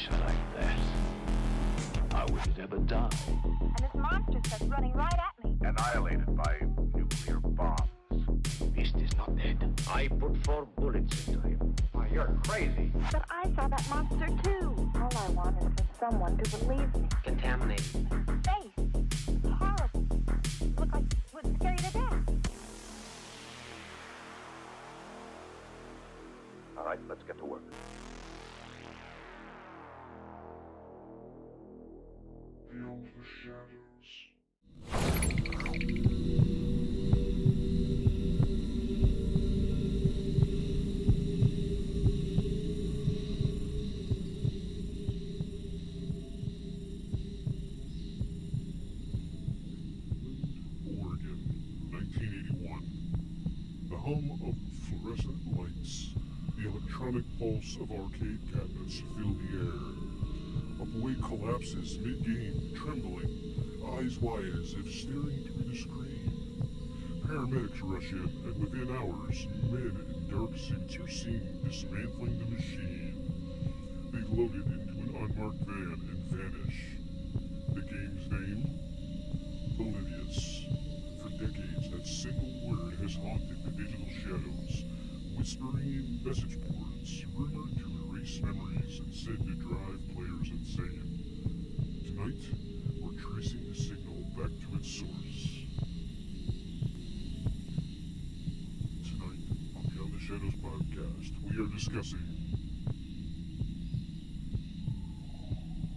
creature like that, how would it ever die? And this monster starts running right at me. Annihilated by nuclear bombs. Beast is not dead. I put 4 bullets into him. Oh, you're crazy. But I saw that monster too. All I want is for someone to believe me. Contaminated. Face. It's horrible. Look like it would scare you to death. All right, let's get to work. Beyond the shadows. Oregon, 1981. The hum of fluorescent lights, the electronic pulse of arcade cabinets fill the air. A boy collapses mid-game, trembling, eyes wide as if staring through the screen. Paramedics rush in, and within hours, men in dark suits are seen dismantling the machine. They load it into an unmarked van and vanish. The game's name? Polybius. For decades, that single word has haunted the digital shadows, whispering in message boards, rumored to erase memories and said to drive players insane. Tonight, we're tracing the signal back to its source. Tonight, on Beyond the Shadows podcast, we are discussing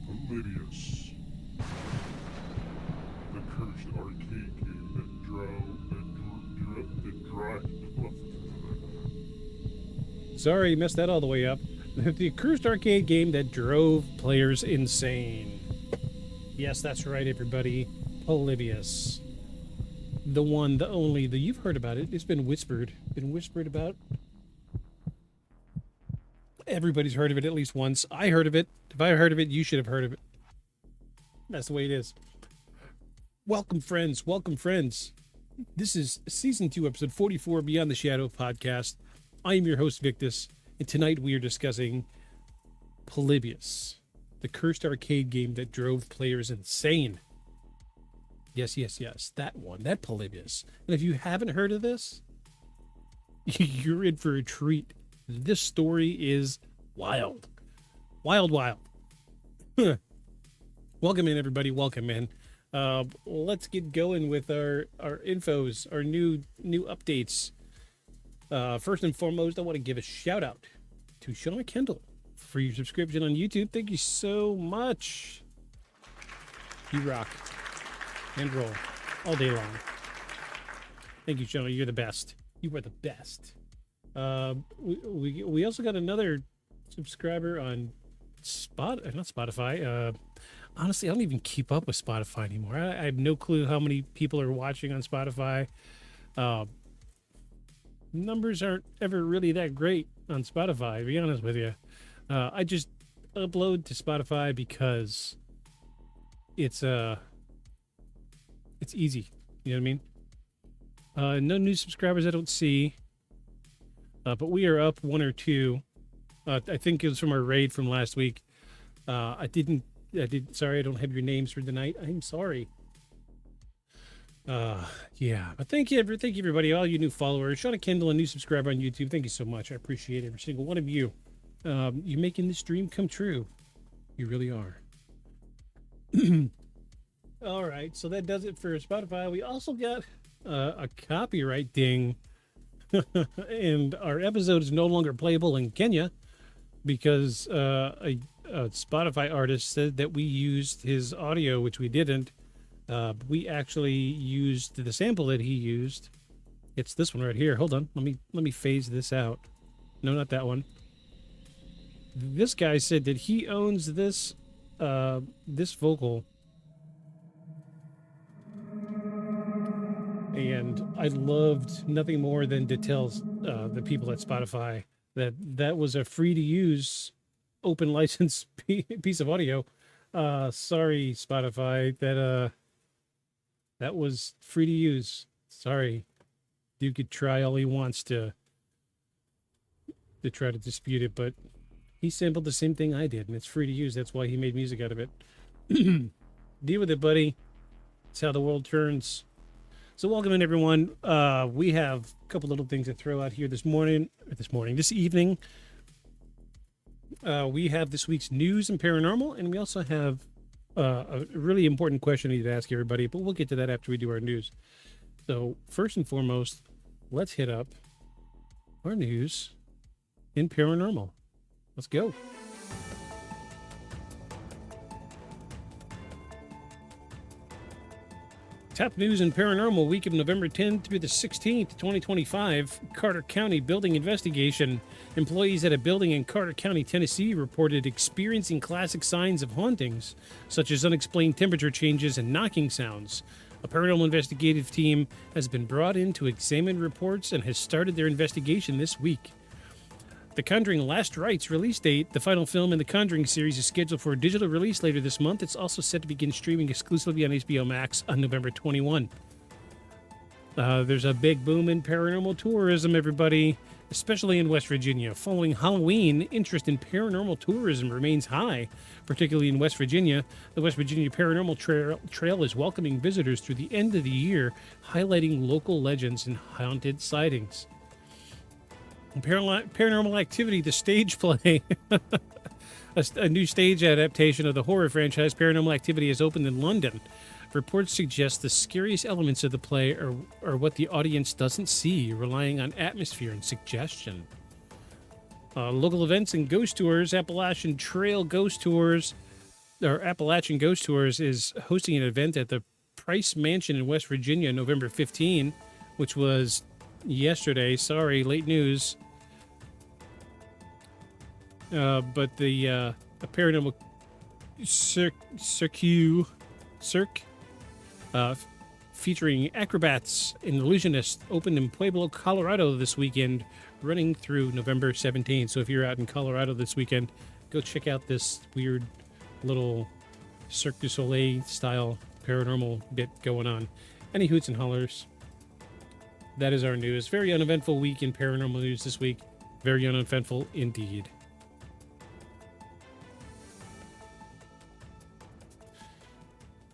Polybius, the cursed arcade game that Sorry, messed that all the way up. The cursed arcade game that drove players insane. Yes, that's right, everybody. Polybius. The one, the only, you've heard about it. It's been whispered about. Everybody's heard of it at least once. I heard of it. If I heard of it, you should have heard of it. That's the way it is. Welcome, friends. Welcome, friends. This is Season 2, Episode 44, Beyond the Shadow podcast. I am your host, Victus, and tonight we are discussing Polybius, the cursed arcade game that drove players insane. Yes, that one, that Polybius. And if you haven't heard of this, you're in for a treat. This story is wild. Wild. Welcome in, everybody. Welcome in. Let's get going with our infos, our new updates. First and foremost, I want to give a shout out to Sean Kendall for your subscription on YouTube. Thank you so much. You rock and roll all day long. Thank you, Sean. You're the best. You are the best. We also got another subscriber on not Spotify. Honestly, I don't even keep up with Spotify anymore. I have no clue how many people are watching on Spotify. Numbers aren't ever really that great on Spotify, to be honest with you. I just upload to Spotify because it's easy. You know what I mean? No new subscribers I don't see. But we are up 1 or 2. I think it was from our raid from last week. Sorry, I don't have your names for tonight. I'm sorry. Yeah, but thank you everybody, all you new followers. Sean Kendall, a new subscriber on YouTube. Thank you so much. I appreciate every single one of you. You're making this dream come true. You really are. All right, so that does it for Spotify. We also got a copyright ding, and our episode is no longer playable in Kenya because a Spotify artist said that we used his audio, which we didn't. We actually used the sample that he used. It's this one right here. Hold on. Let me phase this out. No, not that one. This guy said that he owns this vocal. And I loved nothing more than to tell the people at Spotify that was a free to use open license piece of audio. Sorry, Spotify, that was free to use. Sorry. Dude could try all he wants to try to dispute it, but He sampled the same thing I did, and it's free to use. That's why he made music out of it. Deal with it, buddy. It's how the world turns. So welcome in, everyone. We have a couple little things to throw out here this evening. We have this week's news and paranormal, and we also have a really important question I need to ask everybody, but we'll get to that after we do our news. So first and foremost, let's hit up our news in paranormal. Let's go. Top news in paranormal week of November 10th through the 16th, 2025. Carter County building investigation. Employees at a building in Carter County, Tennessee reported experiencing classic signs of hauntings, such as unexplained temperature changes and knocking sounds. A paranormal investigative team has been brought in to examine reports and has started their investigation this week. The Conjuring Last Rites release date. The final film in the Conjuring series is scheduled for a digital release later this month. It's also set to begin streaming exclusively on HBO Max on November 21. There's a big boom in paranormal tourism, everybody, especially in West Virginia. Following Halloween, interest in paranormal tourism remains high, particularly in West Virginia. The West Virginia Paranormal Trail is welcoming visitors through the end of the year, highlighting local legends and haunted sightings. Paranormal Activity, the stage play. A new stage adaptation of the horror franchise Paranormal Activity has opened in London. Reports suggest the scariest elements of the play are what the audience doesn't see, relying on atmosphere and suggestion. Local events and ghost tours. Appalachian Ghost Tours is hosting an event at the Price Mansion in West Virginia, November 15, which was yesterday. Sorry, late news. But the paranormal cirque featuring acrobats and illusionists opened in Pueblo, Colorado this weekend, running through November 17th. So if you're out in Colorado this weekend, go check out this weird little Cirque du Soleil style paranormal bit going on. Any hoots and hollers. That is our news. Very uneventful week in paranormal news this week. Very uneventful indeed.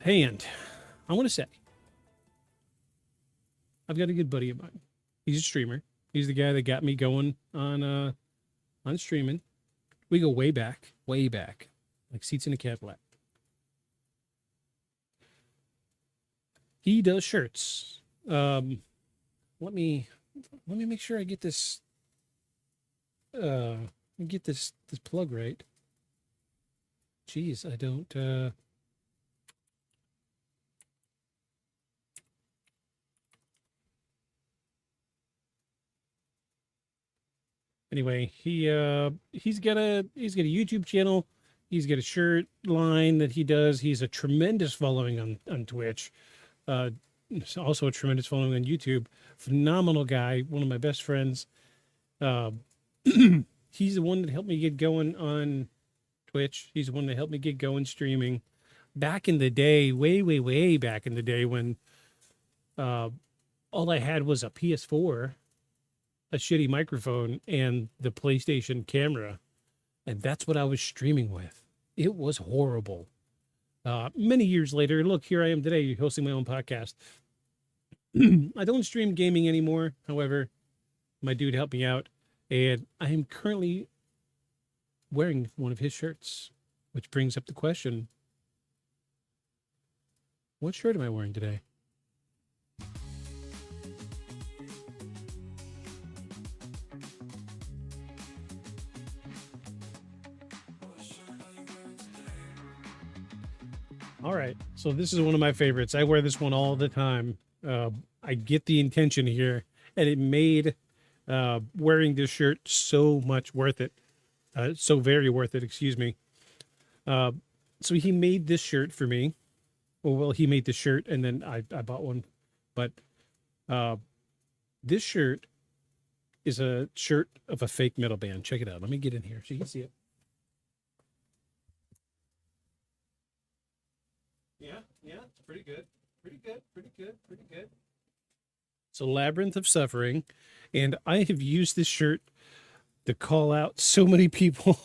And I want to say, I've got a good buddy of mine. He's a streamer. He's the guy that got me going on streaming. We go way back, like seats in a Cadillac. He does shirts. Let me make sure I get this this plug right. Jeez, I don't Anyway, he's got a YouTube channel. He's got a shirt line that he does. He's a tremendous following on Twitch. Also a tremendous following on YouTube. Phenomenal guy, one of my best friends. He's the one that helped me get going on Twitch. He's the one that helped me get going streaming. Back in the day, way back in the day when all I had was a PS4, a shitty microphone, and the PlayStation camera. And that's what I was streaming with. It was horrible. Many years later, look, here I am today hosting my own podcast. I don't stream gaming anymore. However, my dude helped me out. And I am currently wearing one of his shirts, which brings up the question, what shirt am I wearing today? All right, so this is one of my favorites. I wear this one all the time. I get the intention here, and it made wearing this shirt so much worth it. So very worth it, excuse me. So he made this shirt for me. Well, he made the shirt, and then I bought one. But this shirt is a shirt of a fake metal band. Check it out. Let me get in here so you can see it. Yeah, it's pretty good. Pretty good. It's a Labyrinth of Suffering, and I have used this shirt to call out so many people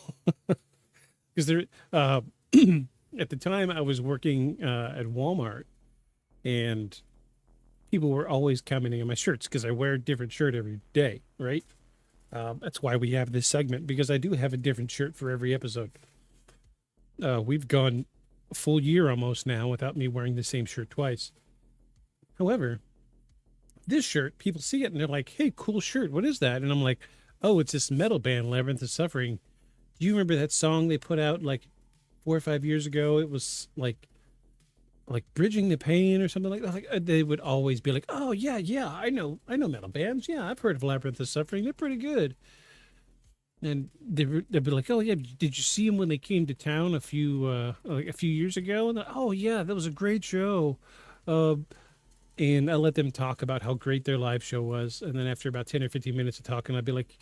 because there, at the time I was working at Walmart, and people were always commenting on my shirts because I wear a different shirt every day, right? That's why we have this segment, because I do have a different shirt for every episode. We've gone a full year almost now without me wearing the same shirt twice. However, this shirt, people see it and they're like, hey, cool shirt. What is that? And I'm like, oh, it's this metal band, Labyrinth of Suffering. Do you remember that song they put out like 4 or 5 years ago? It was like Bridging the Pain or something like that. Like, they would always be like, oh, yeah, I know metal bands. Yeah, I've heard of Labyrinth of Suffering. They're pretty good. And they'd be like, oh, yeah, did you see them when they came to town a few years ago? And oh, yeah, that was a great show. And I let them talk about how great their live show was. And then after about 10 or 15 minutes of talking, I'd be like,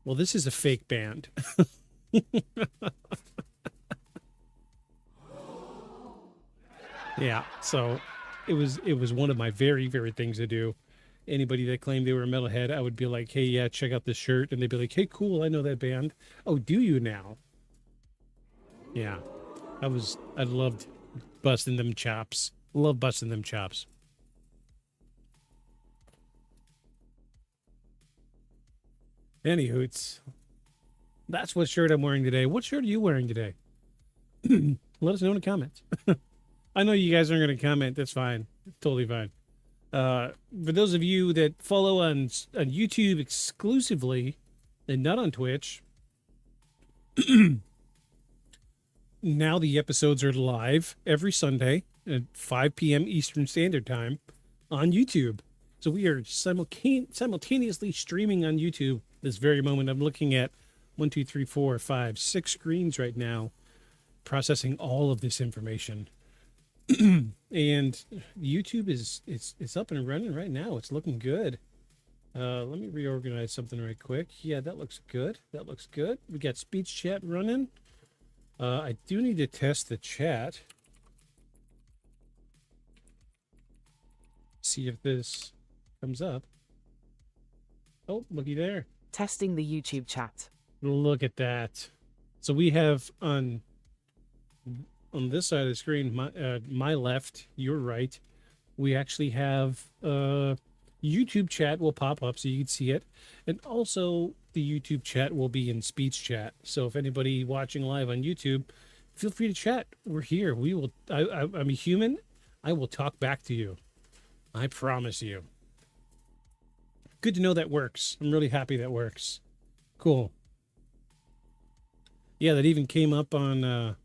well, this is a fake band. Yeah, so it was one of my very favorite things to do. Anybody that claimed they were a metalhead, I would be like, hey, yeah, check out this shirt. And they'd be like, hey, cool, I know that band. Oh, do you now? Yeah, I loved busting them chops. Love busting them chops. Anywho, that's what shirt I'm wearing today. What shirt are you wearing today? Let us know in the comments. I know you guys aren't going to comment. That's fine. It's totally fine. For those of you that follow on YouTube exclusively and not on Twitch, now the episodes are live every Sunday at 5 p.m. Eastern Standard Time on YouTube. So we are simultaneously streaming on YouTube this very moment. I'm looking at 1, 2, 3, 4, 5, 6 screens right now, processing all of this information. And YouTube is up and running right now. It's looking good. Let me reorganize something right quick. Yeah, that looks good. That looks good. We got speech chat running. I do need to test the chat. See if this comes up. Oh, looky there. Testing the YouTube chat. Look at that. So we have on this side of the screen, my left, your right, we actually have YouTube chat will pop up so you can see it, and also the YouTube chat will be in speech chat. So if anybody watching live on YouTube, feel free to chat. We're here. We will. I'm a human. I will talk back to you. I promise you. Good to know that works. I'm really happy that works. Cool. Yeah, that even came up on.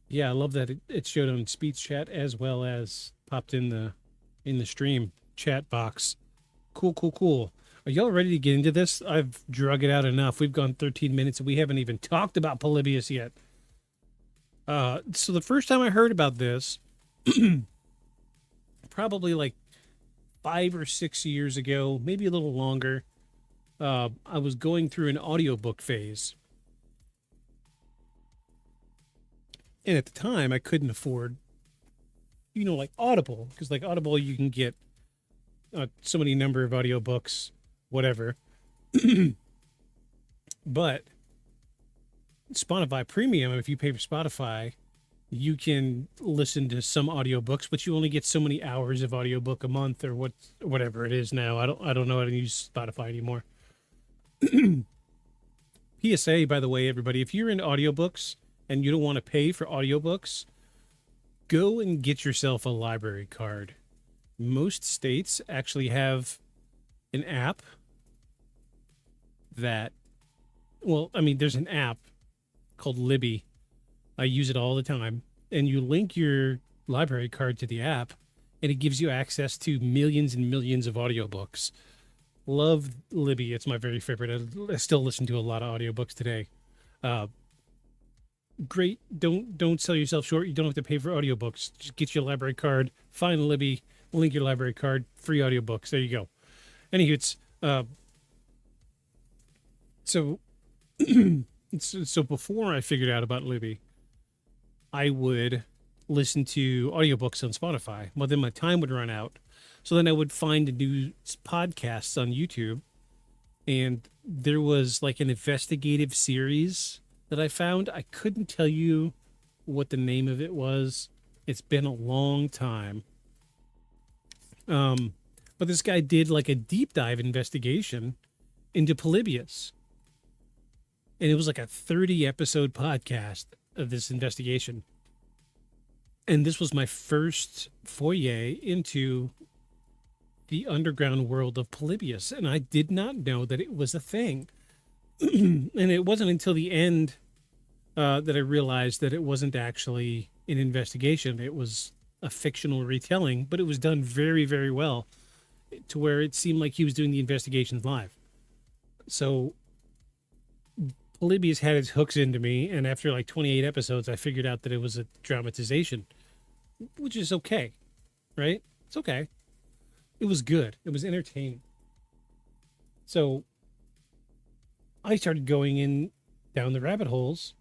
Yeah, I love that it showed on speech chat as well as popped in the stream chat box. Cool. Are y'all ready to get into this? I've drug it out enough. We've gone 13 minutes and we haven't even talked about Polybius yet. So the first time I heard about this, probably like 5 or 6 years ago, maybe a little longer, I was going through an audiobook phase. And at the time, I couldn't afford, like Audible, because like Audible, you can get so many number of audiobooks, whatever. But Spotify Premium, if you pay for Spotify, you can listen to some audiobooks, but you only get so many hours of audiobook a month or whatever it is now. I don't know how to use Spotify anymore. PSA, by the way, everybody, if you're into audiobooks and you don't want to pay for audiobooks, go and get yourself a library card. Most states actually have an app that, there's an app called Libby. I use it all the time. And you link your library card to the app, and it gives you access to millions and millions of audiobooks. Love Libby. It's my very favorite. I still listen to a lot of audiobooks today. Great. Don't sell yourself short. You don't have to pay for audiobooks. Just get your library card, find Libby, link your library card, free audiobooks. There you go. Anywho, it's so before I figured out about Libby, I would listen to audiobooks on Spotify. Well, then my time would run out. So then I would find new podcasts on YouTube, And there was like an investigative series that I found. I couldn't tell you what the name of it was. It's been a long time. But this guy did like a deep dive investigation into Polybius. And it was like a 30 episode podcast of this investigation. And this was my first foray into the underground world of Polybius. And I did not know that it was a thing. And it wasn't until the end that I realized that it wasn't actually an investigation. It was a fictional retelling, but it was done very, very well to where it seemed like he was doing the investigations live. So Polybius had his hooks into me, and after like 28 episodes, I figured out that it was a dramatization, which is okay, right? It's okay. It was good. It was entertaining. So I started going in down the rabbit holes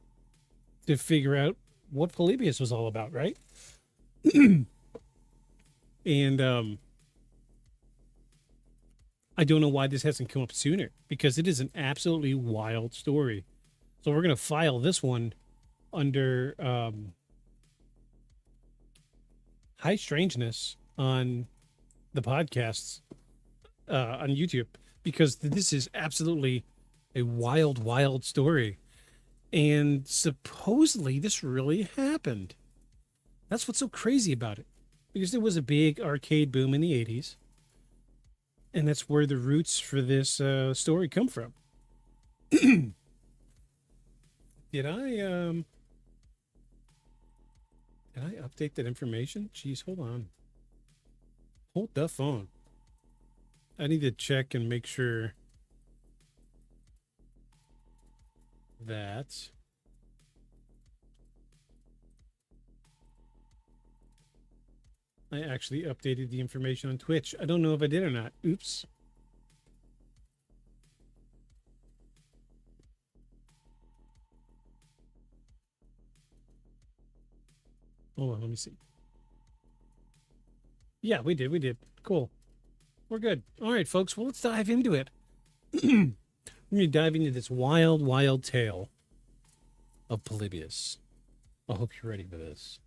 to figure out what Polybius was all about, right? And I don't know why this hasn't come up sooner, because it is an absolutely wild story. So we're going to file this one under high strangeness on the podcasts on YouTube, because this is absolutely a wild, wild story. And supposedly this really happened. That's what's so crazy about it, because there was a big arcade boom in the 80s. And that's where the roots for this story come from. Did I update that information? Jeez, hold on. Hold the phone. I need to check and make sure that I actually updated the information on Twitch. I don't know if I did or not. Oops. Hold on, let me see. Yeah, we did. Cool. We're good. All right, folks. Well, let's dive into it. We're going to dive into this wild, wild tale of Polybius. I hope you're ready for this,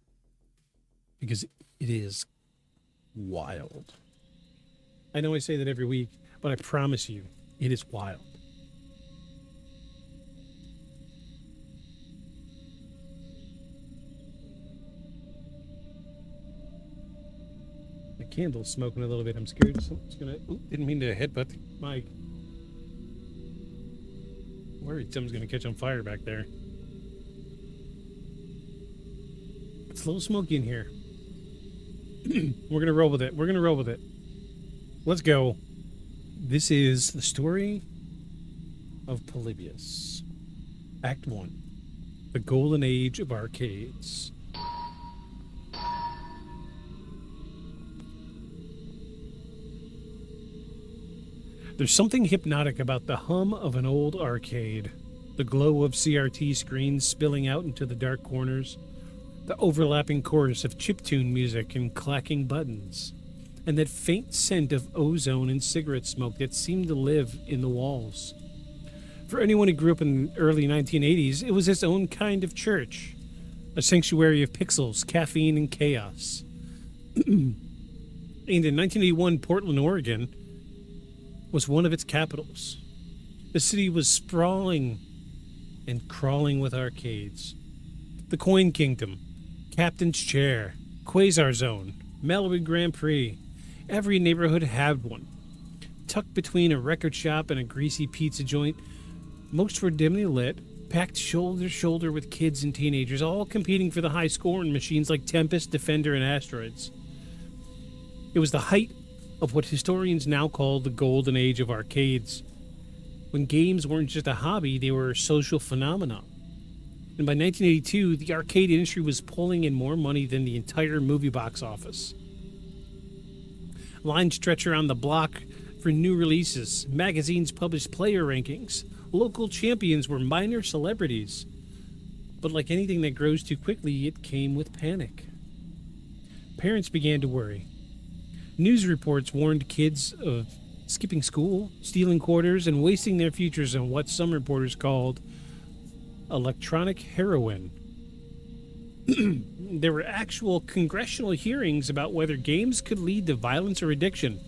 because it is wild. I know I say that every week, but I promise you, it is wild. The candle's smoking a little bit. I'm scared something's gonna... Oop, didn't mean to headbutt the mic. Worried something's gonna catch on fire back there. It's a little smoky in here. We're gonna roll with it. Let's go. This is the story of Polybius. Act 1. The Golden Age of Arcades. There's something hypnotic about the hum of an old arcade, the glow of CRT screens spilling out into the dark corners, the overlapping chorus of chiptune music and clacking buttons, and that faint scent of ozone and cigarette smoke that seemed to live in the walls. For anyone who grew up in the early 1980s, it was its own kind of church, a sanctuary of pixels, caffeine, and chaos. And in 1981, Portland, Oregon, was one of its capitals. The city was sprawling and crawling with arcades. The Coin Kingdom, Captain's Chair, Quasar Zone, Malibu Grand Prix. Every neighborhood had one. Tucked between a record shop and a greasy pizza joint, most were dimly lit, packed shoulder to shoulder with kids and teenagers, all competing for the high score in machines like Tempest, Defender, and Asteroids. It was the height of what historians now call the golden age of arcades, when games weren't just a hobby, they were a social phenomenon. And by 1982, the arcade industry was pulling in more money than the entire movie box office. Lines stretch around the block for new releases. Magazines published player rankings. Local champions were minor celebrities. But like anything that grows too quickly, it came with panic. Parents began to worry. News reports warned kids of skipping school, stealing quarters, and wasting their futures on what some reporters called electronic heroin. There were actual congressional hearings about whether games could lead to violence or addiction.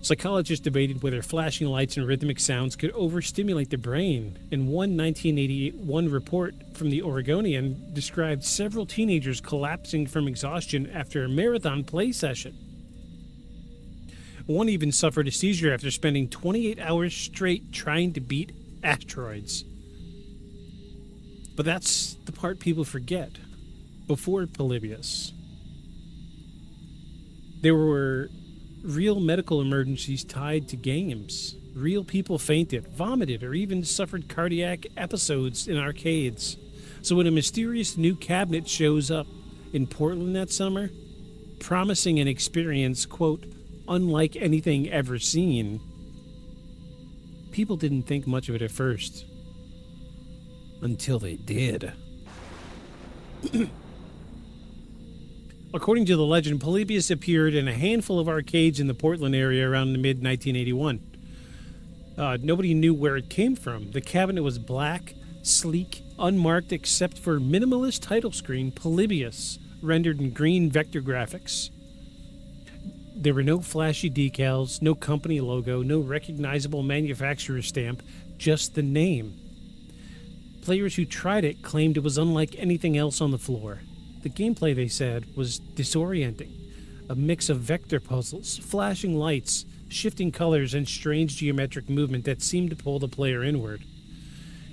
Psychologists debated whether flashing lights and rhythmic sounds could overstimulate the brain, and one 1981 report from the Oregonian described several teenagers collapsing from exhaustion after a marathon play session. One even suffered a seizure after spending 28 hours straight trying to beat asteroids. But that's the part people forget. Before Polybius, there were real medical emergencies tied to games. Real people fainted, vomited, or even suffered cardiac episodes in arcades. So when a mysterious new cabinet shows up in Portland that summer, promising an experience, quote, unlike anything ever seen, people didn't think much of it at first. Until they did. According to the legend, Polybius appeared in a handful of arcades in the Portland area around the mid-1981. Nobody knew where it came from. The cabinet was black, sleek, unmarked except for minimalist title screen Polybius, rendered in green vector graphics. There were no flashy decals, no company logo, no recognizable manufacturer stamp, just the name. Players who tried it claimed it was unlike anything else on the floor. The gameplay, they said, was disorienting. A mix of vector puzzles, flashing lights, shifting colors, and strange geometric movement that seemed to pull the player inward.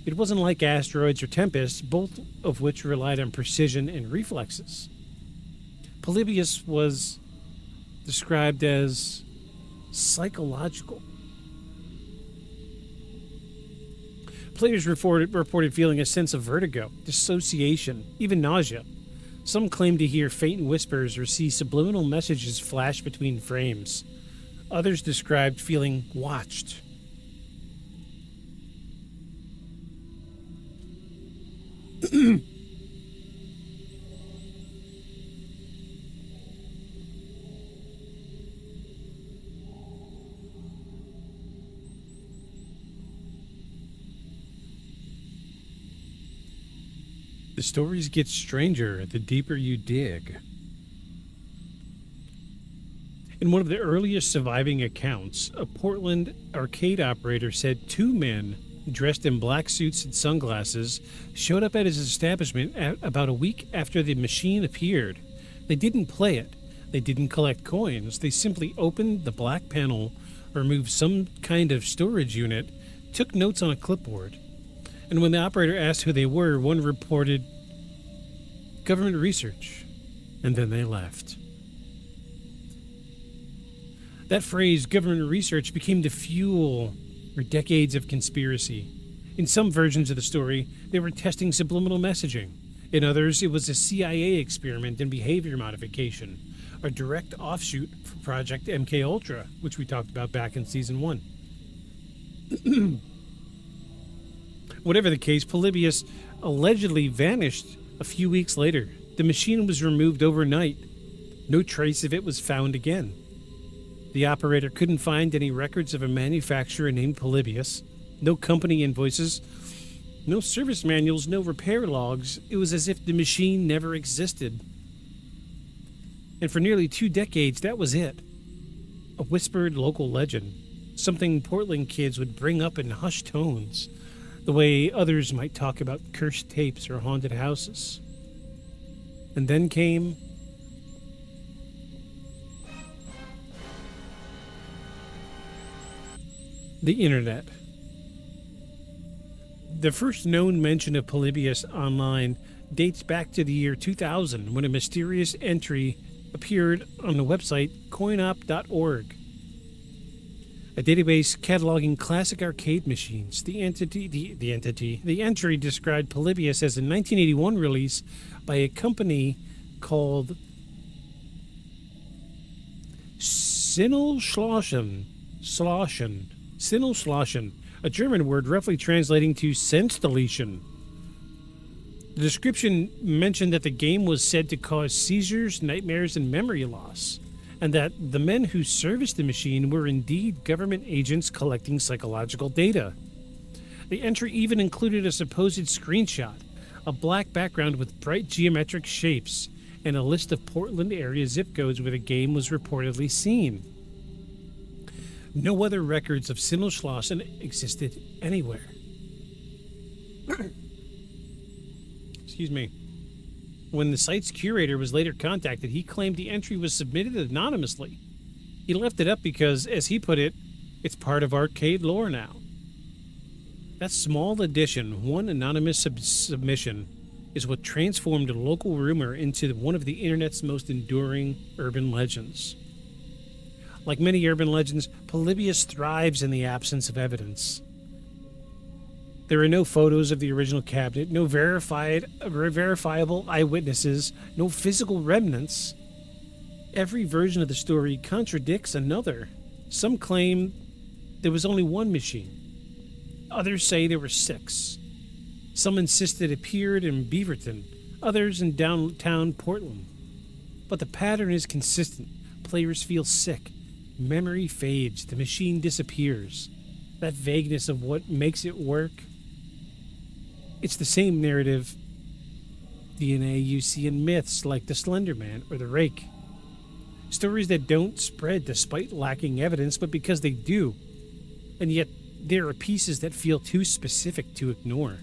It wasn't like Asteroids or Tempest, both of which relied on precision and reflexes. Polybius was described as psychological. Players reported feeling a sense of vertigo, dissociation, even nausea. Some claimed to hear faint whispers or see subliminal messages flash between frames. Others described feeling watched. The stories get stranger the deeper you dig. In one of the earliest surviving accounts, a Portland arcade operator said two men dressed in black suits and sunglasses showed up at his establishment about a week after the machine appeared. They didn't play it. They didn't collect coins. They simply opened the black panel, removed some kind of storage unit, took notes on a clipboard. And when the operator asked who they were, one reported government research, and then they left. That phrase, government research, became the fuel for decades of conspiracy. In some versions of the story, they were testing subliminal messaging. In others, it was a CIA experiment in behavior modification, a direct offshoot for Project MKUltra, which we talked about back in Season 1. Whatever the case, Polybius allegedly vanished a few weeks later. The machine was removed overnight. No trace of it was found again. The operator couldn't find any records of a manufacturer named Polybius, no company invoices, no service manuals, no repair logs. It was as if the machine never existed. And for nearly 2 decades, that was it. A whispered local legend, something Portland kids would bring up in hushed tones, the way others might talk about cursed tapes or haunted houses. And then came the internet. The first known mention of Polybius online dates back to the year 2000, when a mysterious entry appeared on the website coinop.org, a database cataloging classic arcade machines. The entry described Polybius as a 1981 release by a company called Sinnelschlossen, a German word roughly translating to sense deletion. The description mentioned that the game was said to cause seizures, nightmares, and memory loss. and that the men who serviced the machine were indeed government agents collecting psychological data. The entry even included a supposed screenshot, a black background with bright geometric shapes, and a list of Portland area zip codes where the game was reportedly seen. No other records of Sindelschlossen existed anywhere. Excuse me. When the site's curator was later contacted, he claimed the entry was submitted anonymously. He left it up because, as he put it, it's part of arcade lore now. That small addition, one anonymous submission, is what transformed a local rumor into one of the internet's most enduring urban legends. Like many urban legends, Polybius thrives in the absence of evidence. There are no photos of the original cabinet, no verifiable eyewitnesses, no physical remnants. Every version of the story contradicts another. Some claim there was only one machine. Others say there were 6. Some insist it appeared in Beaverton, others in downtown Portland. But the pattern is consistent. Players feel sick. Memory fades. The machine disappears. That vagueness of what makes it work. It's the same narrative DNA you see in myths like the Slender Man or the Rake. Stories that don't spread despite lacking evidence, but because they do. And yet, there are pieces that feel too specific to ignore.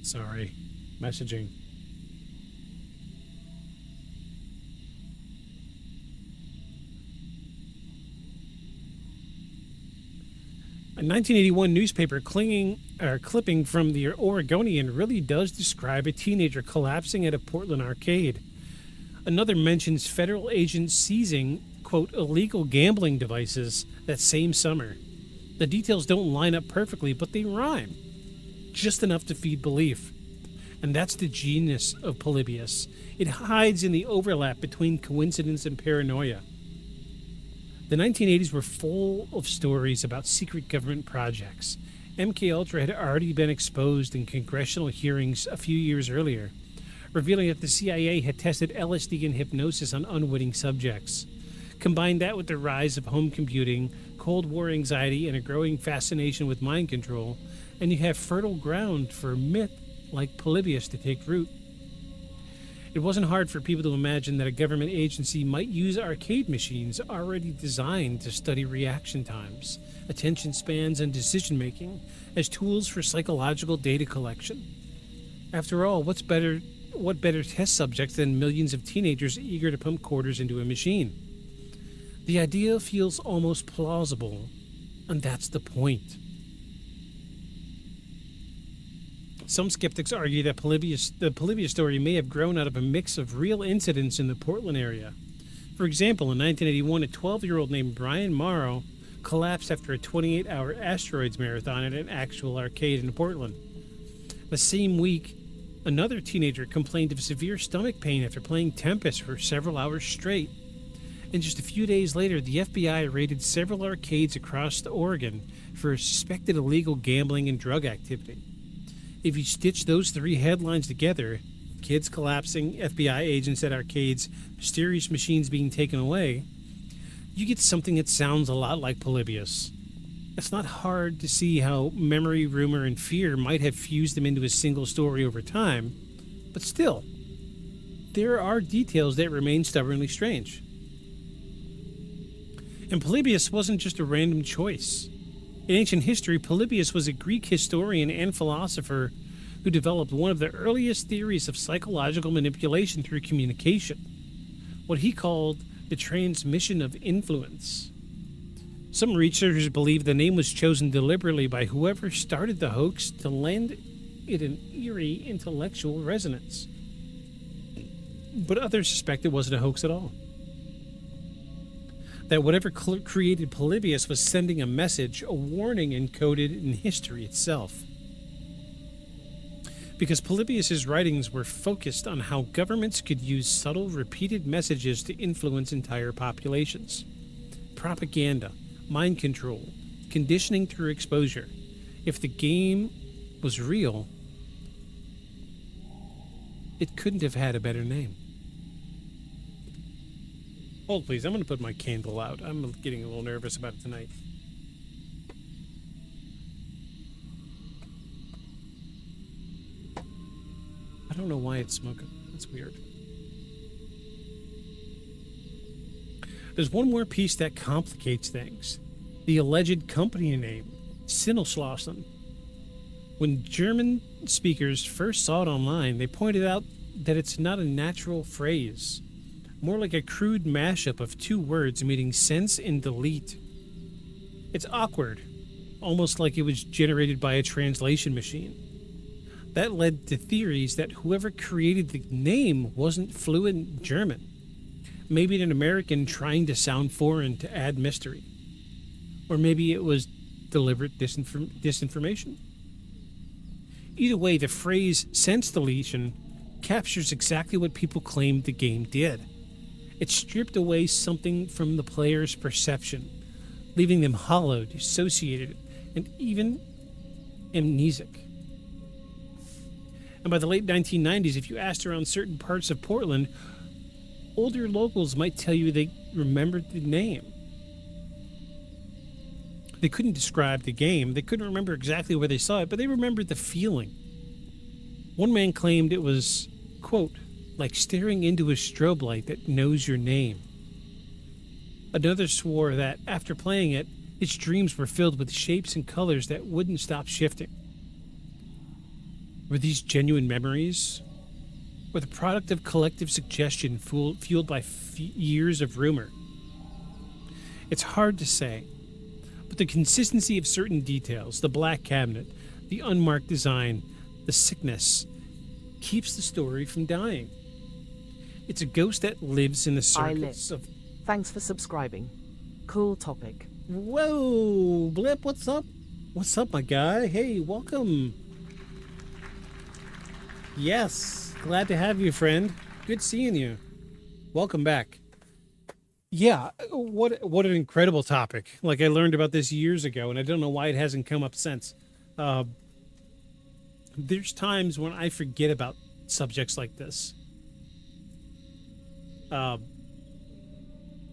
Sorry, messaging. A 1981 newspaper clipping from the Oregonian really does describe a teenager collapsing at a Portland arcade. Another mentions federal agents seizing, quote, illegal gambling devices that same summer. The details don't line up perfectly, but they rhyme. Just enough to feed belief. And that's the genius of Polybius. It hides in the overlap between coincidence and paranoia. The 1980s were full of stories about secret government projects. MKUltra had already been exposed in congressional hearings a few years earlier, revealing that the CIA had tested LSD and hypnosis on unwitting subjects. Combine that with the rise of home computing, Cold War anxiety, and a growing fascination with mind control, and you have fertile ground for myth like Polybius to take root. It wasn't hard for people to imagine that a government agency might use arcade machines already designed to study reaction times, attention spans, and decision-making as tools for psychological data collection. After all, what better test subjects than millions of teenagers eager to pump quarters into a machine? The idea feels almost plausible, and that's the point. Some skeptics argue that the Polybius story may have grown out of a mix of real incidents in the Portland area. For example, in 1981, a 12-year-old named Brian Morrow collapsed after a 28-hour asteroids marathon at an actual arcade in Portland. The same week, another teenager complained of severe stomach pain after playing Tempest for several hours straight. And just a few days later, the FBI raided several arcades across Oregon for suspected illegal gambling and drug activity. If you stitch those 3 headlines together, kids collapsing, FBI agents at arcades, mysterious machines being taken away, you get something that sounds a lot like Polybius. It's not hard to see how memory, rumor, and fear might have fused them into a single story over time, but still, there are details that remain stubbornly strange. And Polybius wasn't just a random choice. In ancient history, Polybius was a Greek historian and philosopher who developed one of the earliest theories of psychological manipulation through communication, what he called the transmission of influence. Some researchers believe the name was chosen deliberately by whoever started the hoax to lend it an eerie intellectual resonance. But others suspect it wasn't a hoax at all. That whatever created Polybius was sending a message, a warning encoded in history itself. because Polybius's writings were focused on how governments could use subtle, repeated messages to influence entire populations. Propaganda, mind control, conditioning through exposure. If the game was real, it couldn't have had a better name. Hold, please. I'm going to put my candle out. I'm getting a little nervous about it tonight. I don't know why it's smoking. That's weird. There's one more piece that complicates things. The alleged company name, Sinneschlossen. When German speakers first saw it online, they pointed out that it's not a natural phrase, more like a crude mashup of two words meaning sense and delete. It's awkward, almost like it was generated by a translation machine. That led to theories that whoever created the name wasn't fluent German. Maybe an American trying to sound foreign to add mystery. Or maybe it was deliberate disinformation. Either way, the phrase sense deletion captures exactly what people claimed the game did. It stripped away something from the player's perception, leaving them hollow, dissociated, and even amnesic. And by the late 1990s, if you asked around certain parts of Portland, older locals might tell you they remembered the name. They couldn't describe the game. They couldn't remember exactly where they saw it, but they remembered the feeling. One man claimed it was, quote, like staring into a strobe light that knows your name. Another swore that, after playing it, its dreams were filled with shapes and colors that wouldn't stop shifting. Were these genuine memories? Or the product of collective suggestion fueled by years of rumor? It's hard to say, but the consistency of certain details, the black cabinet, the unmarked design, the sickness, keeps the story from dying. It's a ghost that lives in the circles of... Thanks for subscribing. Cool topic. Whoa, Blip, what's up? What's up, my guy? Hey, welcome. Yes, glad to have you, friend. Good seeing you. Welcome back. Yeah, what an incredible topic. Like, I learned about this years ago, and I don't know why it hasn't come up since. There's times when I forget about subjects like this.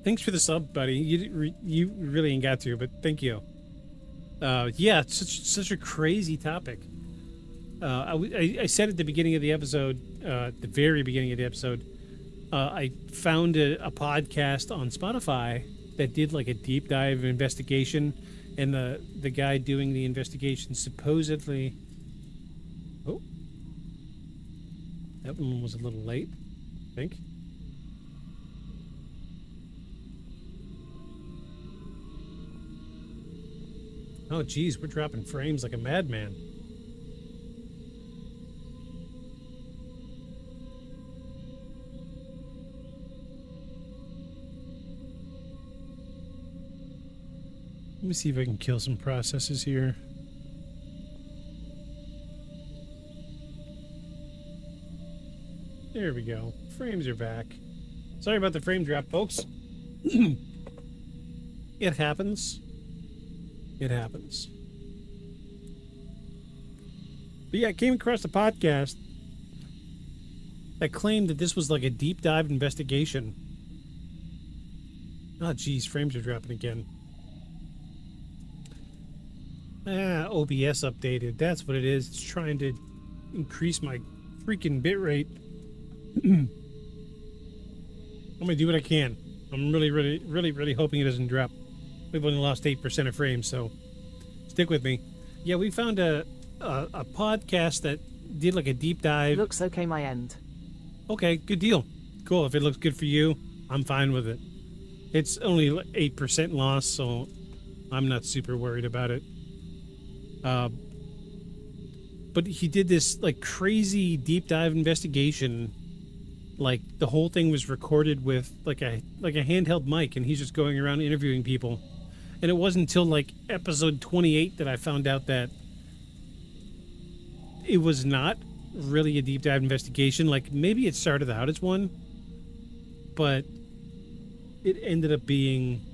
Thanks for the sub, buddy. You really ain't got to, but thank you. Yeah, it's such a crazy topic. I said at the beginning of the episode, the very beginning of the episode, I found a podcast on Spotify that did like a deep dive investigation, and the guy doing the investigation supposedly... Oh. That one was a little late, I think. Oh, geez, we're dropping frames like a madman. Let me see if I can kill some processes here. There we go. Frames are back. Sorry about the frame drop, folks. It happens. It happens. But yeah, I came across a podcast that claimed that this was like a deep dive investigation. Oh, geez, frames are dropping again. OBS updated. That's what it is. It's trying to increase my freaking bitrate. I'm gonna do what I can. I'm really hoping it doesn't drop. We've only lost 8% of frames, so stick with me. Yeah, we found a podcast that did like a deep dive. Looks okay, my end. Okay, good deal. Cool. If it looks good for you, I'm fine with it. It's only 8% loss, so I'm not super worried about it. But he did this like crazy deep dive investigation. Like the whole thing was recorded with like a handheld mic, and he's just going around interviewing people. And it wasn't until like episode 28 that I found out that it was not really a deep dive investigation. Like, maybe it started out as one, but it ended up being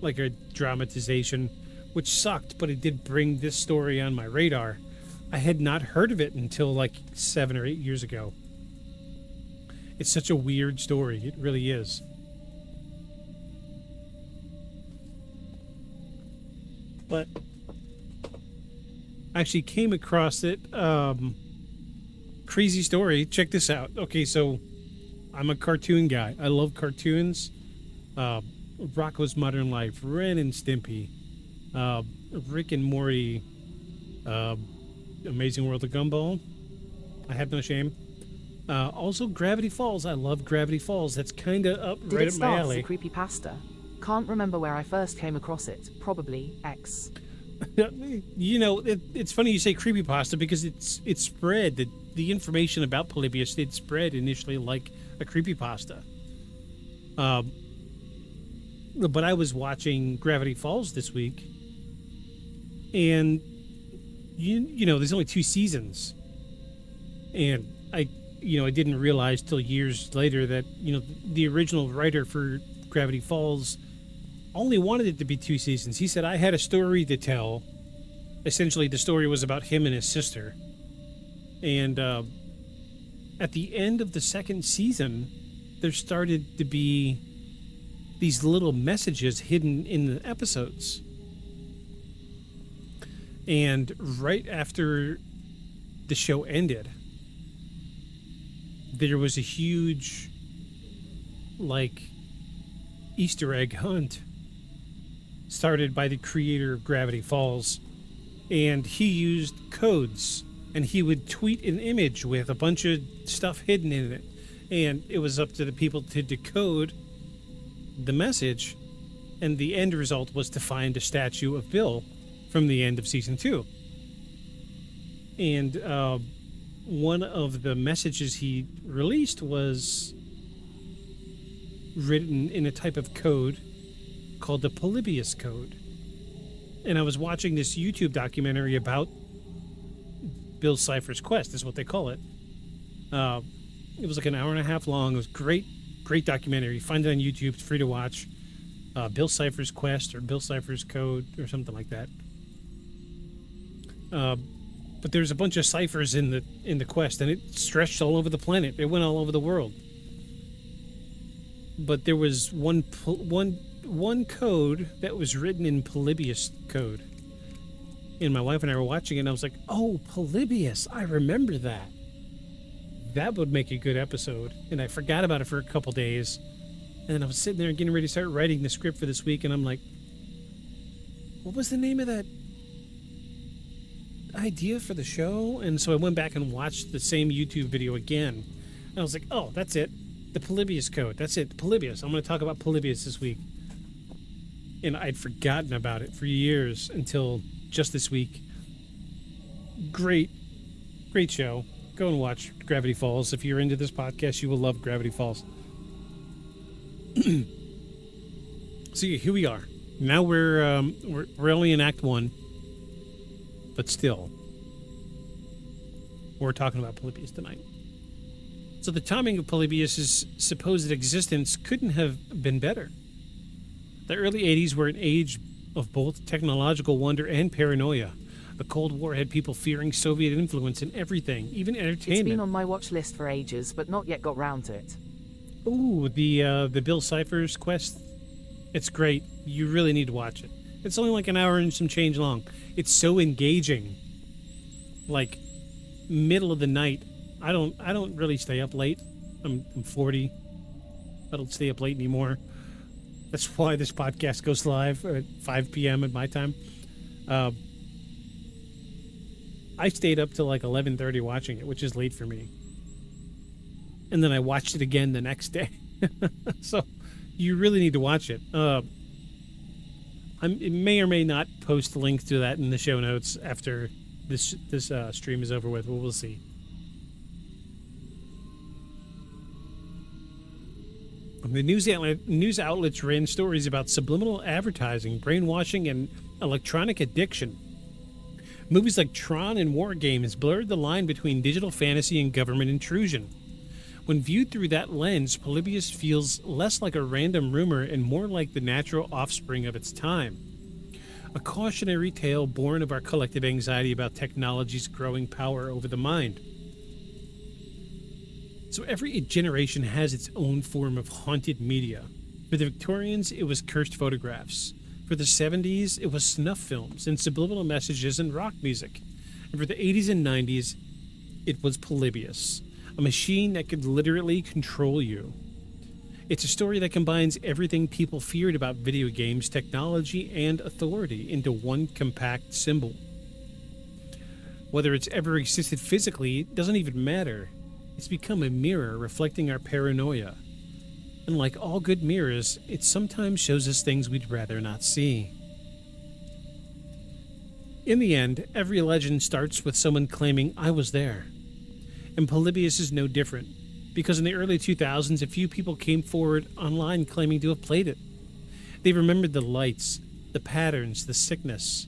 like a dramatization, which sucked, but it did bring this story on my radar. I had not heard of it until like 7 or 8 years ago. It's such a weird story. It really is. But I actually came across it. Crazy story. Check this out. Okay, so I'm a cartoon guy. I love cartoons. Rocko's Modern Life, Ren and Stimpy, Rick and Morty, Amazing World of Gumball. I have no shame. Also, Gravity Falls. I love Gravity Falls. That's kind of up Did right it up my start as alley. a creepypasta? Can't remember where I first came across it. Probably X. You know, it's funny you say creepypasta because it's spread. The information about Polybius did spread initially like a creepypasta. But I was watching Gravity Falls this week, and you know, there's only 2 seasons, and I didn't realize till years later that, you know, the original writer for Gravity Falls only wanted it to be 2 seasons. He said, I had a story to tell. Essentially, the story was about him and his sister. And at the end of the 2nd season, there started to be these little messages hidden in the episodes. And right after the show ended, there was a huge, like, Easter egg hunt started by the creator of Gravity Falls, and he used codes, and he would tweet an image with a bunch of stuff hidden in it, and it was up to the people to decode the message, and the end result was to find a statue of Bill from the end of season 2. And one of the messages he released was written in a type of code called the Polybius code. And I was watching this YouTube documentary about Bill Cipher's quest, is what they call it. It was like an hour and a half long. It was great documentary. Find it on YouTube. It's free to watch. Bill Cipher's quest or Bill Cipher's code or something like that. But there's a bunch of ciphers in the quest, and it stretched all over the planet. It went all over the world. But there was one code that was written in Polybius code. And my wife and I were watching it, and I was like, oh, Polybius, I remember that. That would make a good episode. And I forgot about it for a couple days. And then I was sitting there getting ready to start writing the script for this week, and I'm like, what was the name of that idea for the show? And so I went back and watched the same YouTube video again. And I was like, oh, that's it. The Polybius code. That's it. Polybius. I'm going to talk about Polybius this week. And I'd forgotten about it for years until just this week. Great show. Go and watch Gravity Falls. If you're into this podcast, you will love Gravity Falls. So here we are. Now we're only in Act 1, but still, we're talking about Polybius tonight. So the timing of Polybius's supposed existence couldn't have been better. The early 80s were an age of both technological wonder and paranoia. The Cold War had people fearing Soviet influence in everything, even entertainment. It's been on my watch list for ages, but not yet got round to it. Ooh, the Bill Cipher's quest. It's great. You really need to watch it. It's only like an hour and some change long. It's so engaging. Like, middle of the night. I don't really stay up late. I'm 40. I don't stay up late anymore. That's why this podcast goes live at 5 p.m. at my time. I stayed up till like 11:30 watching it, which is late for me. And then I watched it again the next day. So you really need to watch it. I may or may not post a link to that in the show notes after this stream is over with. But we'll see. The news outlets ran stories about subliminal advertising, brainwashing, and electronic addiction. Movies like Tron and War Games blurred the line between digital fantasy and government intrusion. When viewed through that lens, Polybius feels less like a random rumor and more like the natural offspring of its time. A cautionary tale born of our collective anxiety about technology's growing power over the mind. So every generation has its own form of haunted media. For the Victorians, it was cursed photographs. For the 70s, it was snuff films and subliminal messages and rock music. And for the 80s and 90s, it was Polybius, a machine that could literally control you. It's a story that combines everything people feared about video games, technology, and authority into one compact symbol. Whether it's ever existed physically doesn't even matter. It's become a mirror reflecting our paranoia. And like all good mirrors, it sometimes shows us things we'd rather not see. In the end, every legend starts with someone claiming, "I was there." And Polybius is no different, because in the early 2000s, a few people came forward online claiming to have played it. They remembered the lights, the patterns, the sickness,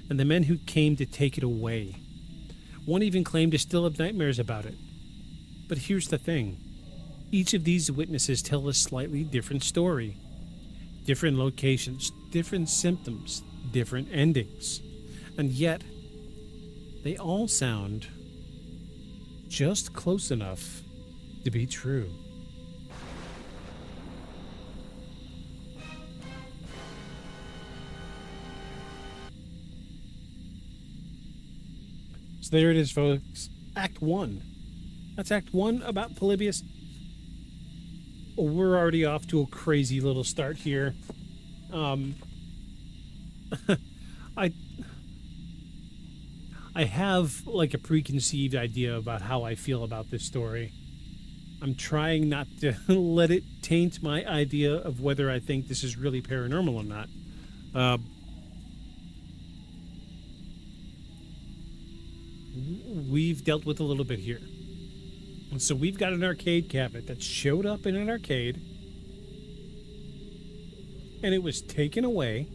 and the men who came to take it away. One even claimed to still have nightmares about it. But here's the thing. Each of these witnesses tell a slightly different story. Different locations, different symptoms, different endings. And yet, they all sound just close enough to be true. So there it is, folks. Act 1. That's Act 1 about Polybius. We're already off to a crazy little start here. I have like a preconceived idea about how I feel about this story. I'm trying not to let it taint my idea of whether I think this is really paranormal or not. We've dealt with a little bit here. And so we've got an arcade cabinet that showed up in an arcade, and it was taken away,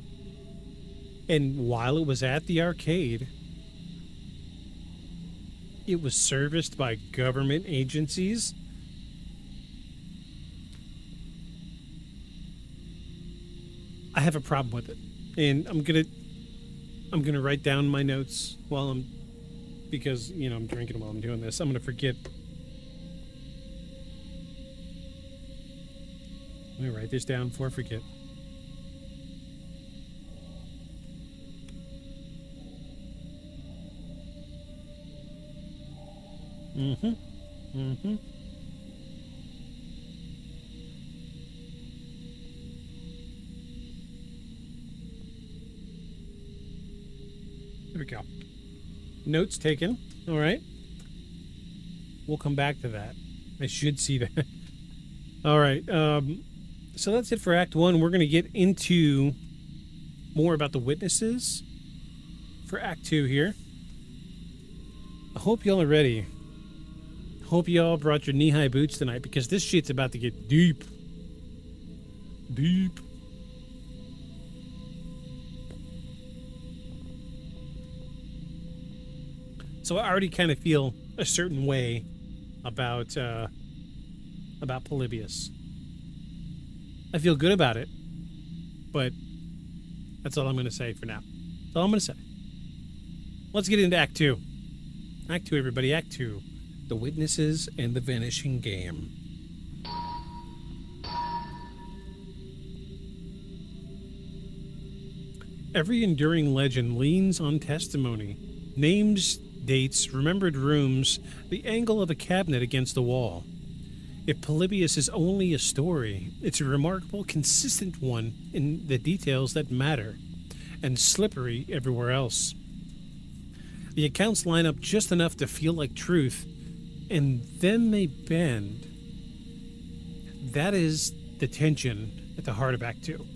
and while it was at the arcade, it was serviced by government agencies. I have a problem with it, and I'm gonna write down my notes because I'm drinking while I'm doing this. I'm gonna forget. Let me write this down before I forget. There we go. Notes taken. All right. We'll come back to that. I should see that. All right. So that's it for Act 1. We're going to get into more about the witnesses for Act 2 here. I hope y'all are ready. Hope y'all brought your knee-high boots tonight, because this shit's about to get deep. Deep. So I already kind of feel a certain way about Polybius. I feel good about it, but that's all I'm going to say for now. That's all I'm going to say. Let's get into Act 2. Act 2, everybody. Act 2. The Witnesses and the Vanishing Game. Every enduring legend leans on testimony. Names, dates, remembered rooms, the angle of a cabinet against the wall. If Polybius is only a story, it's a remarkable, consistent one in the details that matter, and slippery everywhere else. The accounts line up just enough to feel like truth, and then they bend. That is the tension at the heart of Act 2.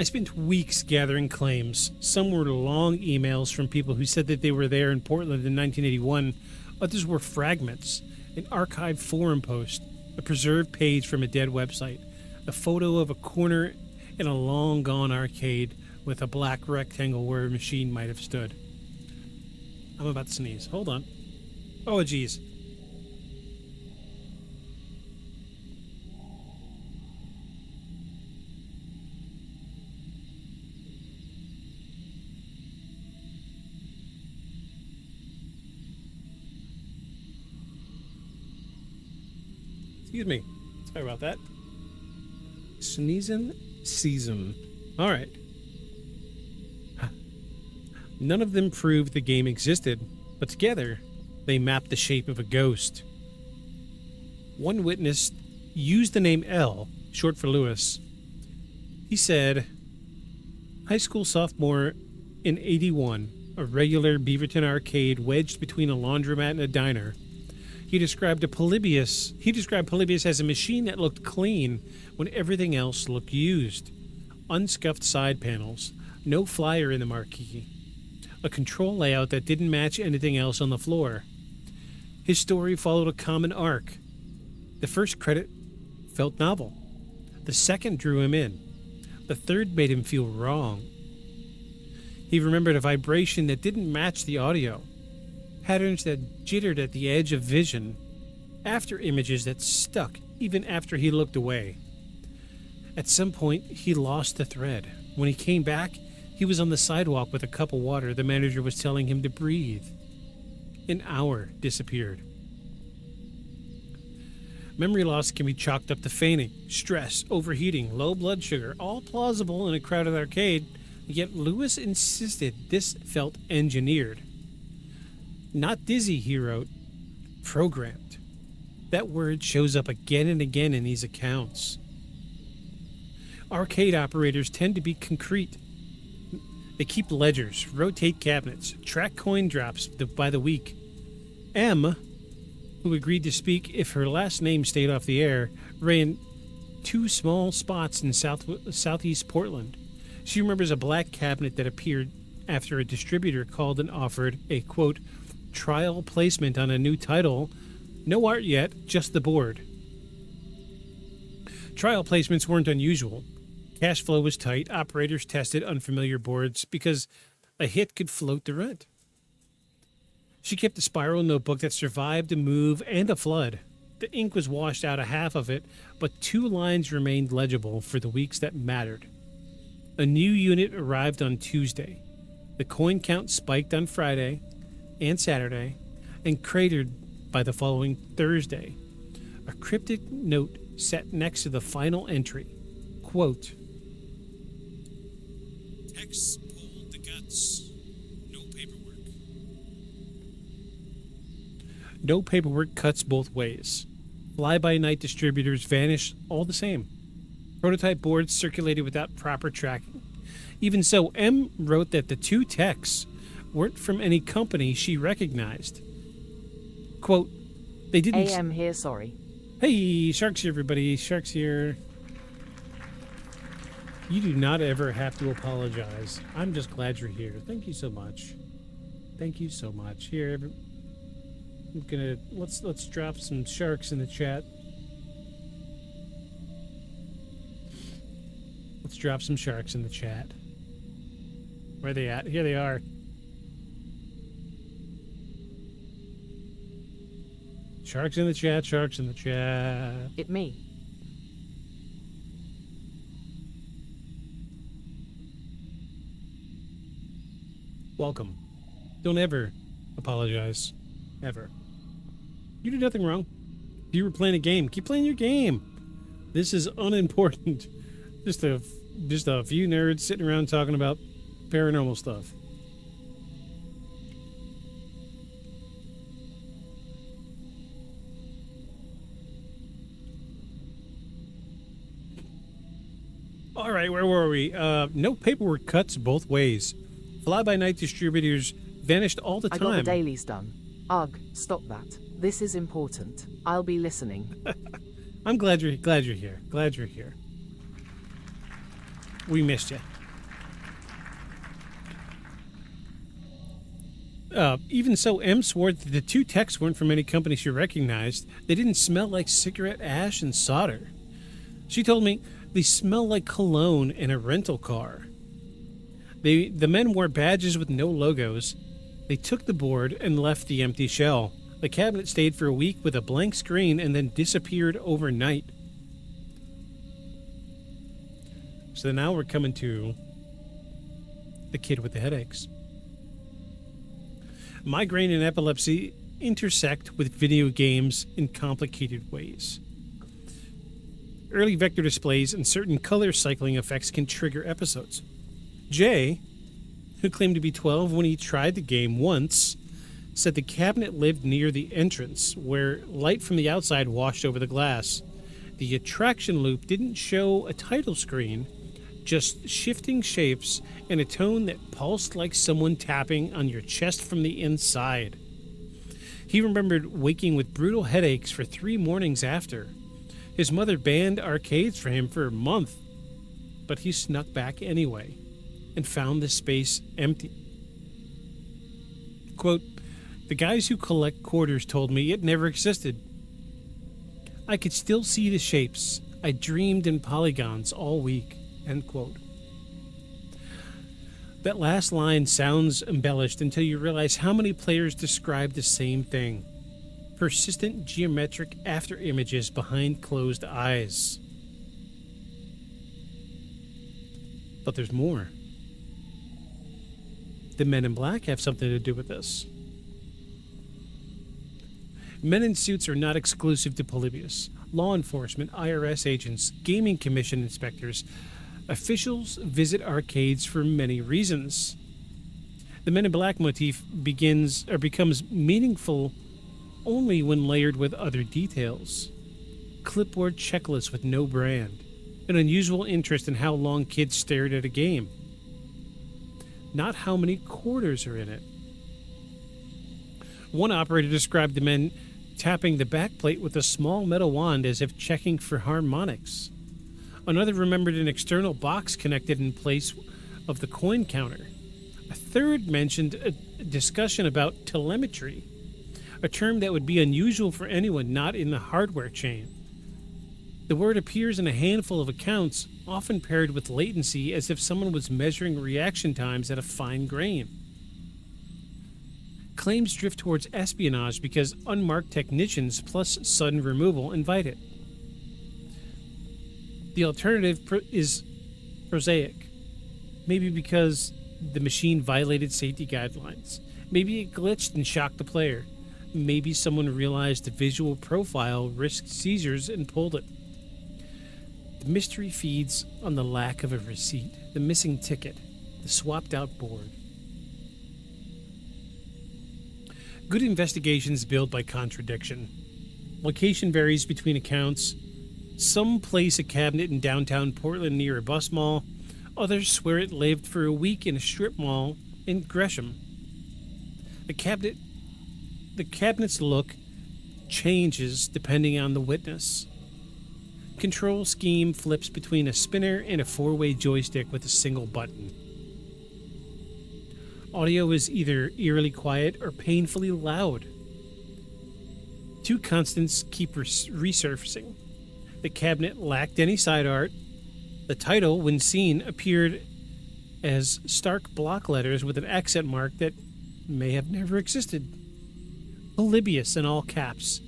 I spent weeks gathering claims. Some were long emails from people who said that they were there in Portland in 1981. Others were fragments, an archived forum post, a preserved page from a dead website, a photo of a corner in a long-gone arcade with a black rectangle where a machine might have stood. I'm about to sneeze. Hold on. Oh, geez. Excuse me. Sorry about that. Sneezing season. All right. None of them proved the game existed, but together they mapped the shape of a ghost. One witness used the name L, short for Lewis. He said, high school sophomore in 81, a regular Beaverton arcade wedged between a laundromat and a diner. He described Polybius as a machine that looked clean when everything else looked used. Unscuffed side panels, no flyer in the marquee, a control layout that didn't match anything else on the floor. His story followed a common arc. The first credit felt novel. The second drew him in. The third made him feel wrong. He remembered a vibration that didn't match the audio. Patterns that jittered at the edge of vision, after images that stuck even after he looked away. At some point, he lost the thread. When he came back, he was on the sidewalk with a cup of water the manager was telling him to breathe. An hour disappeared. Memory loss can be chalked up to fainting, stress, overheating, low blood sugar, all plausible in a crowded arcade, yet Lewis insisted this felt engineered. Not dizzy, he wrote. Programmed. That word shows up again and again in these accounts. Arcade operators tend to be concrete. They keep ledgers, rotate cabinets, track coin drops by the week. M, who agreed to speak if her last name stayed off the air, ran 2 small spots in southeast Portland. She remembers a black cabinet that appeared after a distributor called and offered a, quote, trial placement on a new title. No art yet, just the board. Trial placements weren't unusual. Cash flow was tight. Operators tested unfamiliar boards because a hit could float the rent. She kept a spiral notebook that survived a move and a flood. The ink was washed out of half of it, but 2 lines remained legible for the weeks that mattered. A new unit arrived on Tuesday. The coin count spiked on Friday and Saturday, and cratered by the following Thursday. A cryptic note sat next to the final entry. Quote, X pulled the guts. No paperwork. No paperwork cuts both ways. Fly-by-night distributors vanish all the same. Prototype boards circulated without proper tracking. Even so, M wrote that the 2 techs weren't from any company she recognized. Quote, they didn't... AM here, sorry. Hey, Sharks here, everybody. Sharks here. You do not ever have to apologize. I'm just glad you're here. Thank you so much. Thank you so much. Here, I'm gonna... Let's drop some sharks in the chat. Let's drop some sharks in the chat. Where are they at? Here they are. Sharks in the chat, sharks in the chat. It me. Welcome. Don't ever apologize. Ever. You did nothing wrong. If you were playing a game, keep playing your game. This is unimportant. Just a few nerds sitting around talking about paranormal stuff. All right, where were we? No paperwork cuts both ways. Fly-by-night distributors vanished all the I time. got the dailies done. Ugh, stop that. This is important. I'll be listening. I'm glad you're here. Glad you're here. We missed you. Even so, M swore that the 2 techs weren't from any company she recognized. They didn't smell like cigarette ash and solder. She told me they smell like cologne in a rental car. The men wore badges with no logos. They took the board and left the empty shell. The cabinet stayed for a week with a blank screen and then disappeared overnight. So now we're coming to the kid with the headaches. Migraine and epilepsy intersect with video games in complicated ways. Early vector displays and certain color cycling effects can trigger episodes. Jay, who claimed to be 12 when he tried the game once, said the cabinet lived near the entrance, where light from the outside washed over the glass. The attraction loop didn't show a title screen, just shifting shapes and a tone that pulsed like someone tapping on your chest from the inside. He remembered waking with brutal headaches for 3 mornings after. His mother banned arcades for him for a month, but he snuck back anyway and found the space empty. Quote, "The guys who collect quarters told me it never existed. I could still see the shapes. I dreamed in polygons all week." End quote. That last line sounds embellished until you realize how many players describe the same thing. Persistent geometric after images behind closed eyes. But there's more. The men in black have something to do with this. Men in suits are not exclusive to Polybius. Law enforcement, IRS agents, gaming commission inspectors, officials visit arcades for many reasons. The Men in Black motif becomes meaningful only when layered with other details. Clipboard checklists with no brand, an unusual interest in how long kids stared at a game, not how many quarters are in it. One operator described the men tapping the backplate with a small metal wand as if checking for harmonics. Another remembered an external box connected in place of the coin counter. A third mentioned a discussion about telemetry, a term that would be unusual for anyone not in the hardware chain. The word appears in a handful of accounts, often paired with latency as if someone was measuring reaction times at a fine grain. Claims drift towards espionage because unmarked technicians plus sudden removal invite it. The alternative is prosaic, maybe because the machine violated safety guidelines. Maybe it glitched and shocked the player. Maybe someone realized the visual profile risked seizures and pulled it. The mystery feeds on the lack of a receipt, the missing ticket, the swapped out board. Good investigations build by contradiction. Location varies between accounts. Some place a cabinet in downtown Portland near a bus mall. Others swear it lived for a week in a strip mall in Gresham. The cabinet's look changes depending on the witness. Control scheme flips between a spinner and a 4-way joystick with a single button. Audio is either eerily quiet or painfully loud. 2 constants keep resurfacing. The cabinet lacked any side art. The title, when seen, appeared as stark block letters with an accent mark that may have never existed. Polybius in all caps,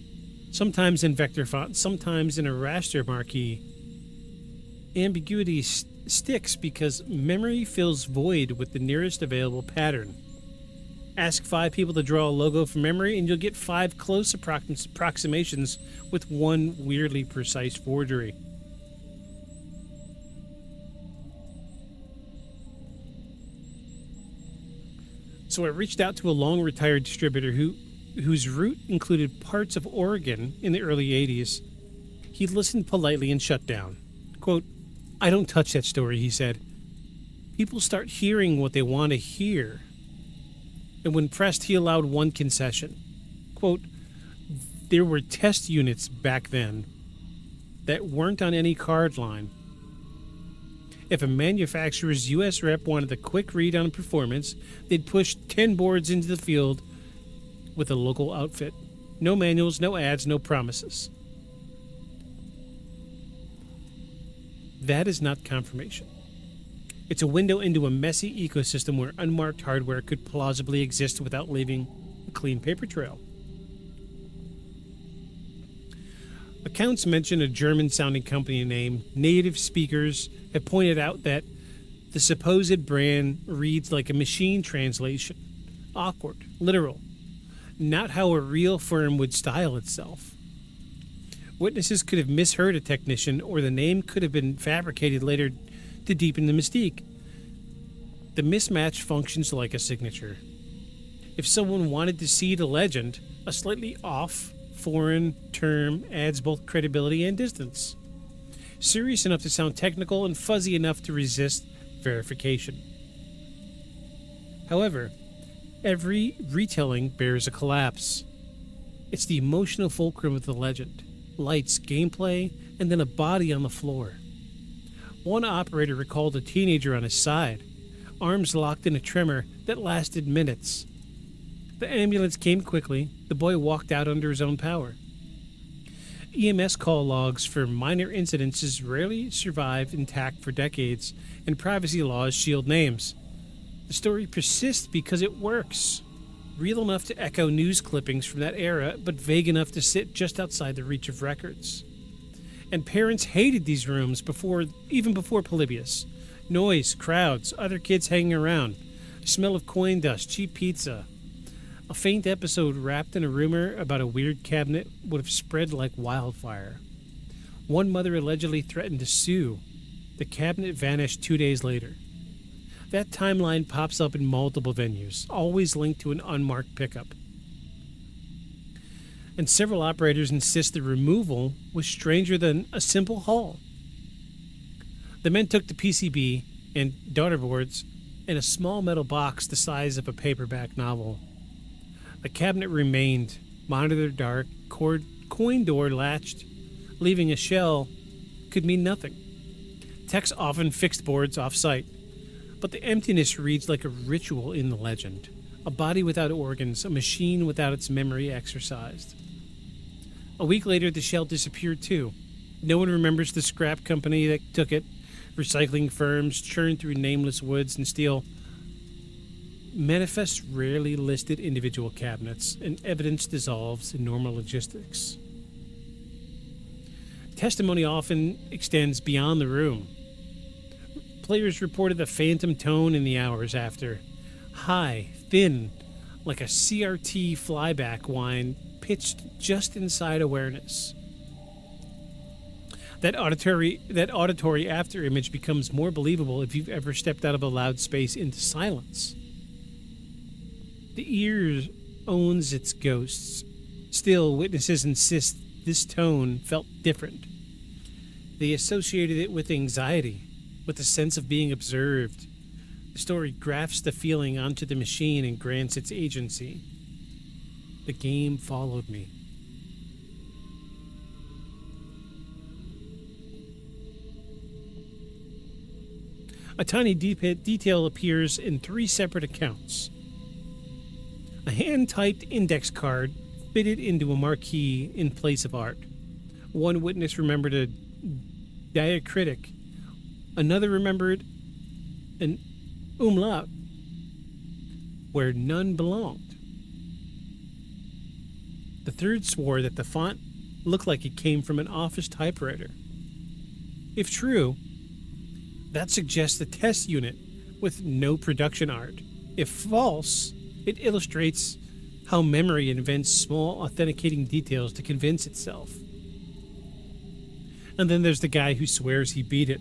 sometimes in vector font, sometimes in a raster marquee. Ambiguity sticks because memory fills void with the nearest available pattern. Ask 5 people to draw a logo from memory and you'll get 5 close approximations with one weirdly precise forgery. So I reached out to a long-retired distributor whose route included parts of Oregon in the early 80s. He listened politely and shut down. Quote, "I don't touch that story," he said. "People start hearing what they want to hear." And when pressed, he allowed one concession. Quote, "There were test units back then that weren't on any card line. If a manufacturer's U.S. rep wanted a quick read on performance, they'd push 10 boards into the field with a local outfit. No manuals, no ads, no promises." That is not confirmation. It's a window into a messy ecosystem where unmarked hardware could plausibly exist without leaving a clean paper trail. Accounts mention a German-sounding company name. Native speakers have pointed out that the supposed brand reads like a machine translation. Awkward, literal. Not how a real firm would style itself. Witnesses could have misheard a technician, or the name could have been fabricated later to deepen the mystique. The mismatch functions like a signature. If someone wanted to seed a legend, a slightly off, foreign term adds both credibility and distance. Serious enough to sound technical and fuzzy enough to resist verification. However, every retelling bears a collapse. It's the emotional fulcrum of the legend. Lights, gameplay, and then a body on the floor. One operator recalled a teenager on his side, arms locked in a tremor that lasted minutes. The ambulance came quickly. The boy walked out under his own power. EMS call logs for minor incidences rarely survive intact for decades, and privacy laws shield names. The story persists because it works. Real enough to echo news clippings from that era, but vague enough to sit just outside the reach of records. And parents hated these rooms even before Polybius. Noise, crowds, other kids hanging around, smell of coin dust, cheap pizza. A faint episode wrapped in a rumor about a weird cabinet would have spread like wildfire. One mother allegedly threatened to sue. The cabinet vanished 2 days later. That timeline pops up in multiple venues, always linked to an unmarked pickup. And several operators insist the removal was stranger than a simple haul. The men took the PCB and daughterboards and a small metal box the size of a paperback novel. The cabinet remained, monitor dark, coin door latched. Leaving a shell could mean nothing. Techs often fixed boards off-site, but the emptiness reads like a ritual in the legend. A body without organs, a machine without its memory exercised. A week later, the shell disappeared too. No one remembers the scrap company that took it. Recycling firms churn through nameless woods and steel. Manifests rarely listed individual cabinets, and evidence dissolves in normal logistics. Testimony often extends beyond the room. Players reported a phantom tone in the hours after. High, thin, like a CRT flyback whine pitched just inside awareness. That auditory afterimage becomes more believable if you've ever stepped out of a loud space into silence. The ear owns its ghosts. Still, witnesses insist this tone felt different. They associated it with anxiety, with a sense of being observed. The story grafts the feeling onto the machine and grants its agency. The game followed me. A tiny detail appears in 3 separate accounts. A hand-typed index card fitted into a marquee in place of art. One witness remembered a diacritic. Another remembered an umlaut where none belonged. The third swore that the font looked like it came from an office typewriter. If true, that suggests a test unit with no production art. If false, it illustrates how memory invents small authenticating details to convince itself. And then there's the guy who swears he beat it.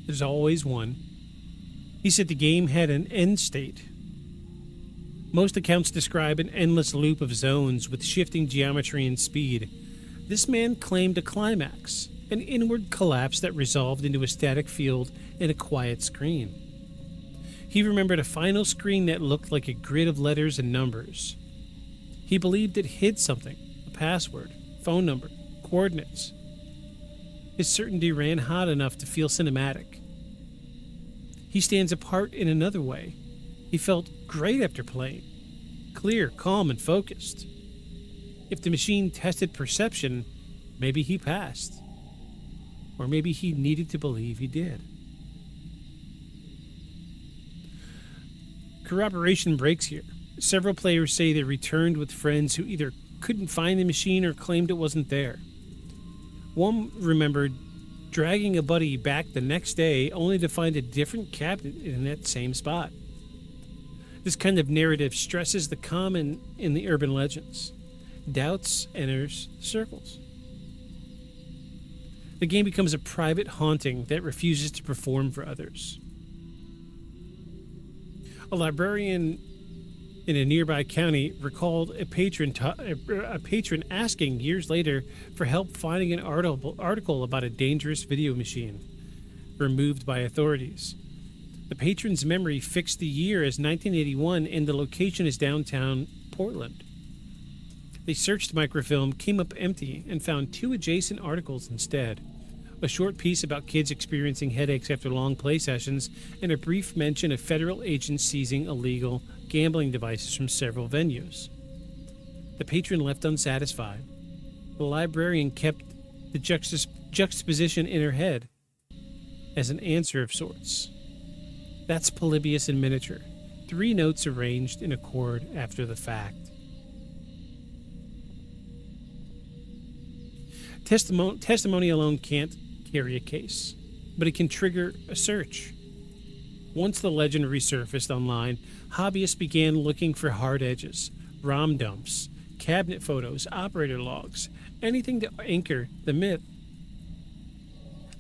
There's always one. He said the game had an end state. Most accounts describe an endless loop of zones with shifting geometry and speed. This man claimed a climax, an inward collapse that resolved into a static field and a quiet screen. He remembered a final screen that looked like a grid of letters and numbers. He believed it hid something, a password, phone number, coordinates. His certainty ran hot enough to feel cinematic. He stands apart in another way. He felt great after playing, clear, calm, and focused. If the machine tested perception, Maybe he passed. Or maybe he needed to believe he did. Corroboration breaks here. Several players say they returned with friends who either couldn't find the machine or claimed it wasn't there. One remembered dragging a buddy back the next day only to find a different cabinet in that same spot. This kind of narrative stresses the common in the urban legends. Doubts enters circles. The game becomes a private haunting that refuses to perform for others. A librarian in a nearby county recalled a patron asking years later for help finding an article about a dangerous video machine removed by authorities. The patron's memory fixed the year as 1981 and the location is downtown Portland. They searched microfilm, came up empty, and found 2 adjacent articles instead. A short piece about kids experiencing headaches after long play sessions, and a brief mention of federal agents seizing illegal gambling devices from several venues. The patron left unsatisfied. The librarian kept the juxtaposition in her head as an answer of sorts. That's Polybius in miniature. 3 notes arranged in a chord after the fact. Testimony alone can't carry a case, but it can trigger a search. Once the legend resurfaced online, hobbyists began looking for hard edges, ROM dumps, cabinet photos, operator logs, anything to anchor the myth.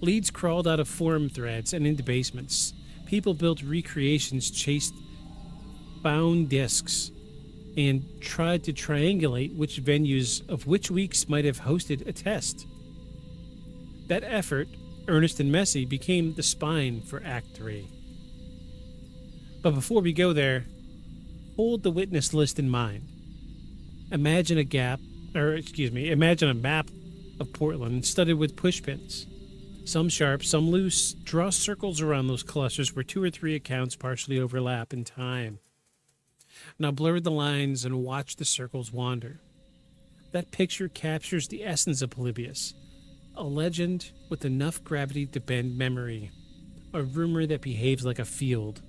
Leads crawled out of forum threads and into basements. People built recreations, chased bound discs, and tried to triangulate which venues of which weeks might have hosted a test. That effort, earnest and messy, became the spine for Act 3. But before we go there, hold the witness list in mind. Imagine a map of Portland studded with pushpins. Some sharp, some loose. Draw circles around those clusters where 2 or 3 accounts partially overlap in time. Now blur the lines and watch the circles wander. That picture captures the essence of Polybius. A legend with enough gravity to bend memory. A rumor that behaves like a field.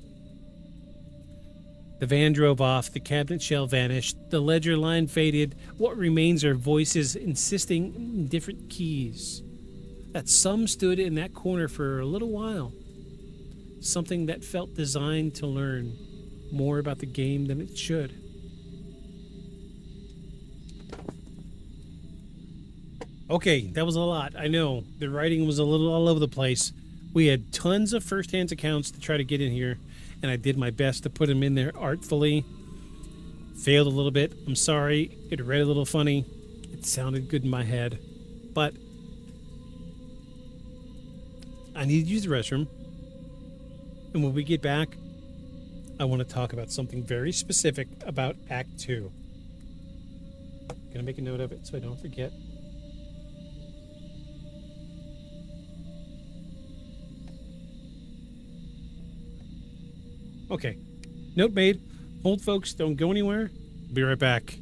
The van drove off, the cabinet shell vanished, the ledger line faded. What remains are voices insisting in different keys. That some stood in that corner for a little while. Something that felt designed to learn more about the game than it should. Okay, that was a lot. I know. The writing was a little all over the place. We had tons of first-hand accounts to try to get in here, and I did my best to put them in there artfully. Failed a little bit. I'm sorry. It read a little funny. It sounded good in my head. But I need to use the restroom. And when we get back, I want to talk about something very specific about Act 2. I'm going to make a note of it so I don't forget. Okay. Note made. Hold, folks. Don't go anywhere. Be right back.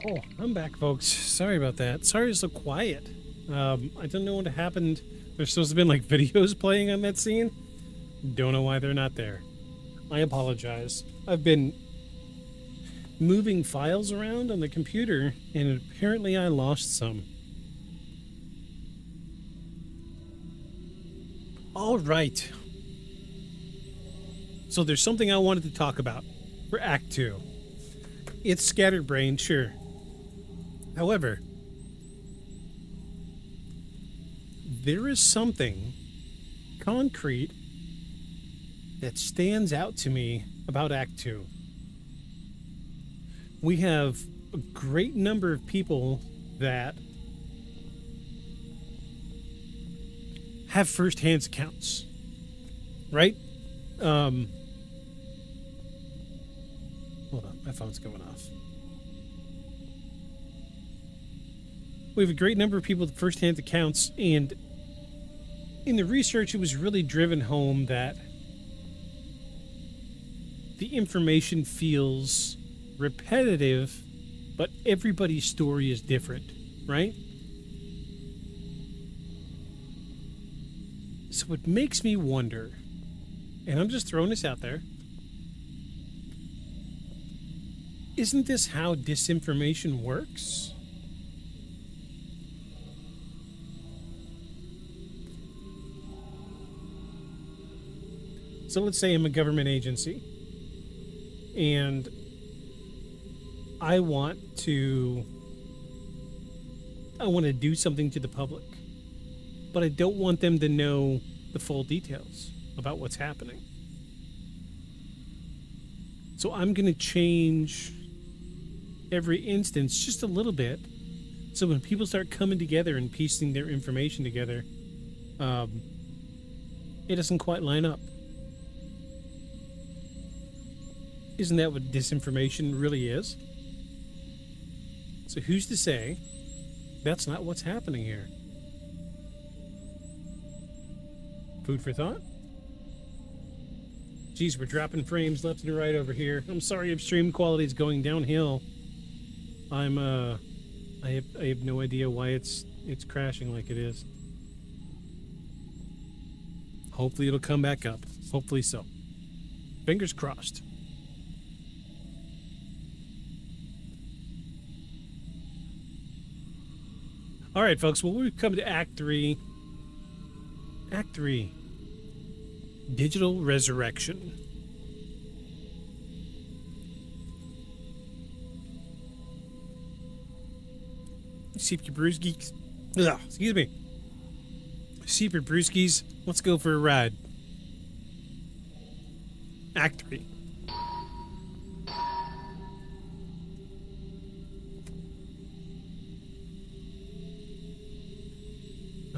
Oh, I'm back, folks. Sorry about that. Sorry it's so quiet. I don't know what happened. There's supposed to have been like videos playing on that scene. Don't know why they're not there. I apologize. I've been moving files around on the computer, and apparently I lost some. All right. So there's something I wanted to talk about for Act 2. It's scatterbrained, sure. However, there is something concrete that stands out to me about Act 2. We have a great number of people that have first-hand accounts, right? Hold on, my phone's going off. We have a great number of people with first-hand accounts, and in the research, it was really driven home that the information feels repetitive, but everybody's story is different, right? So it makes me wonder, and I'm just throwing this out there, isn't this how disinformation works? So let's say I'm a government agency, and I want to do something to the public, but I don't want them to know the full details about what's happening. So I'm going to change every instance just a little bit, so when people start coming together and piecing their information together, it doesn't quite line up. Isn't that what disinformation really is? So who's to say that's not what's happening here? Food for thought? Geez, we're dropping frames left and right over here. I'm sorry if stream quality is going downhill. I have no idea why it's crashing like it is. Hopefully it'll come back up. Hopefully so. Fingers crossed. All right, folks. Well, we've come to Act 3. Act 3. Digital Resurrection. Seep your brewskis. Excuse me. Seep your brewskis. Let's go for a ride. Act 3.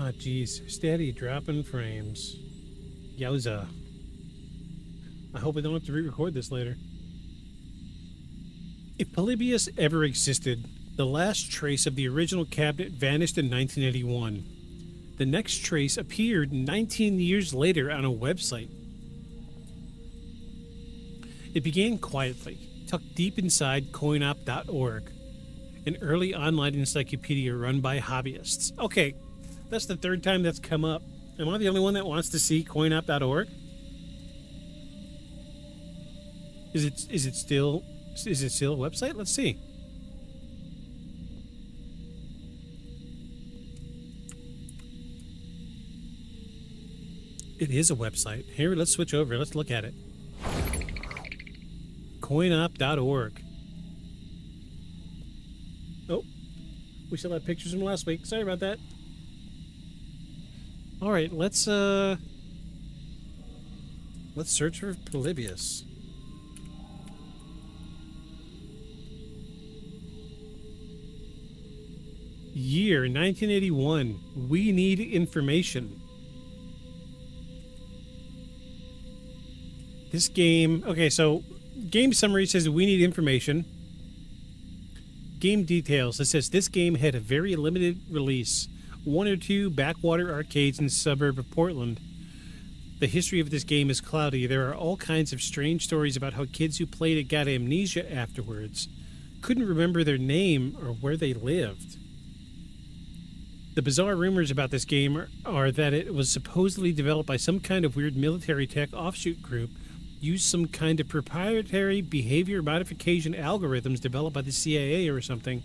Oh, geez. Steady dropping frames. Yowza. I hope I don't have to re-record this later. If Polybius ever existed, the last trace of the original cabinet vanished in 1981. The next trace appeared 19 years later on a website. It began quietly, tucked deep inside coinop.org, an early online encyclopedia run by hobbyists. Okay, that's the third time that's come up. Am I the only one that wants to see coinop.org? Is it still a website? Let's see. It is a website. Here, let's switch over. Let's look at it. Coinop.org. Oh, we still have pictures from last week. Sorry about that. All right, let's search for Polybius. Year 1981. We need information. This game, okay, so game summary says we need information. Game details, it says this game had a very limited release. 1 or 2 backwater arcades in the suburb of Portland. The history of this game is cloudy. There are all kinds of strange stories about how kids who played it got amnesia afterwards. couldn't remember their name or where they lived. The bizarre rumors about this game are that it was supposedly developed by some kind of weird military tech offshoot group, used some kind of proprietary behavior modification algorithms developed by the CIA or something.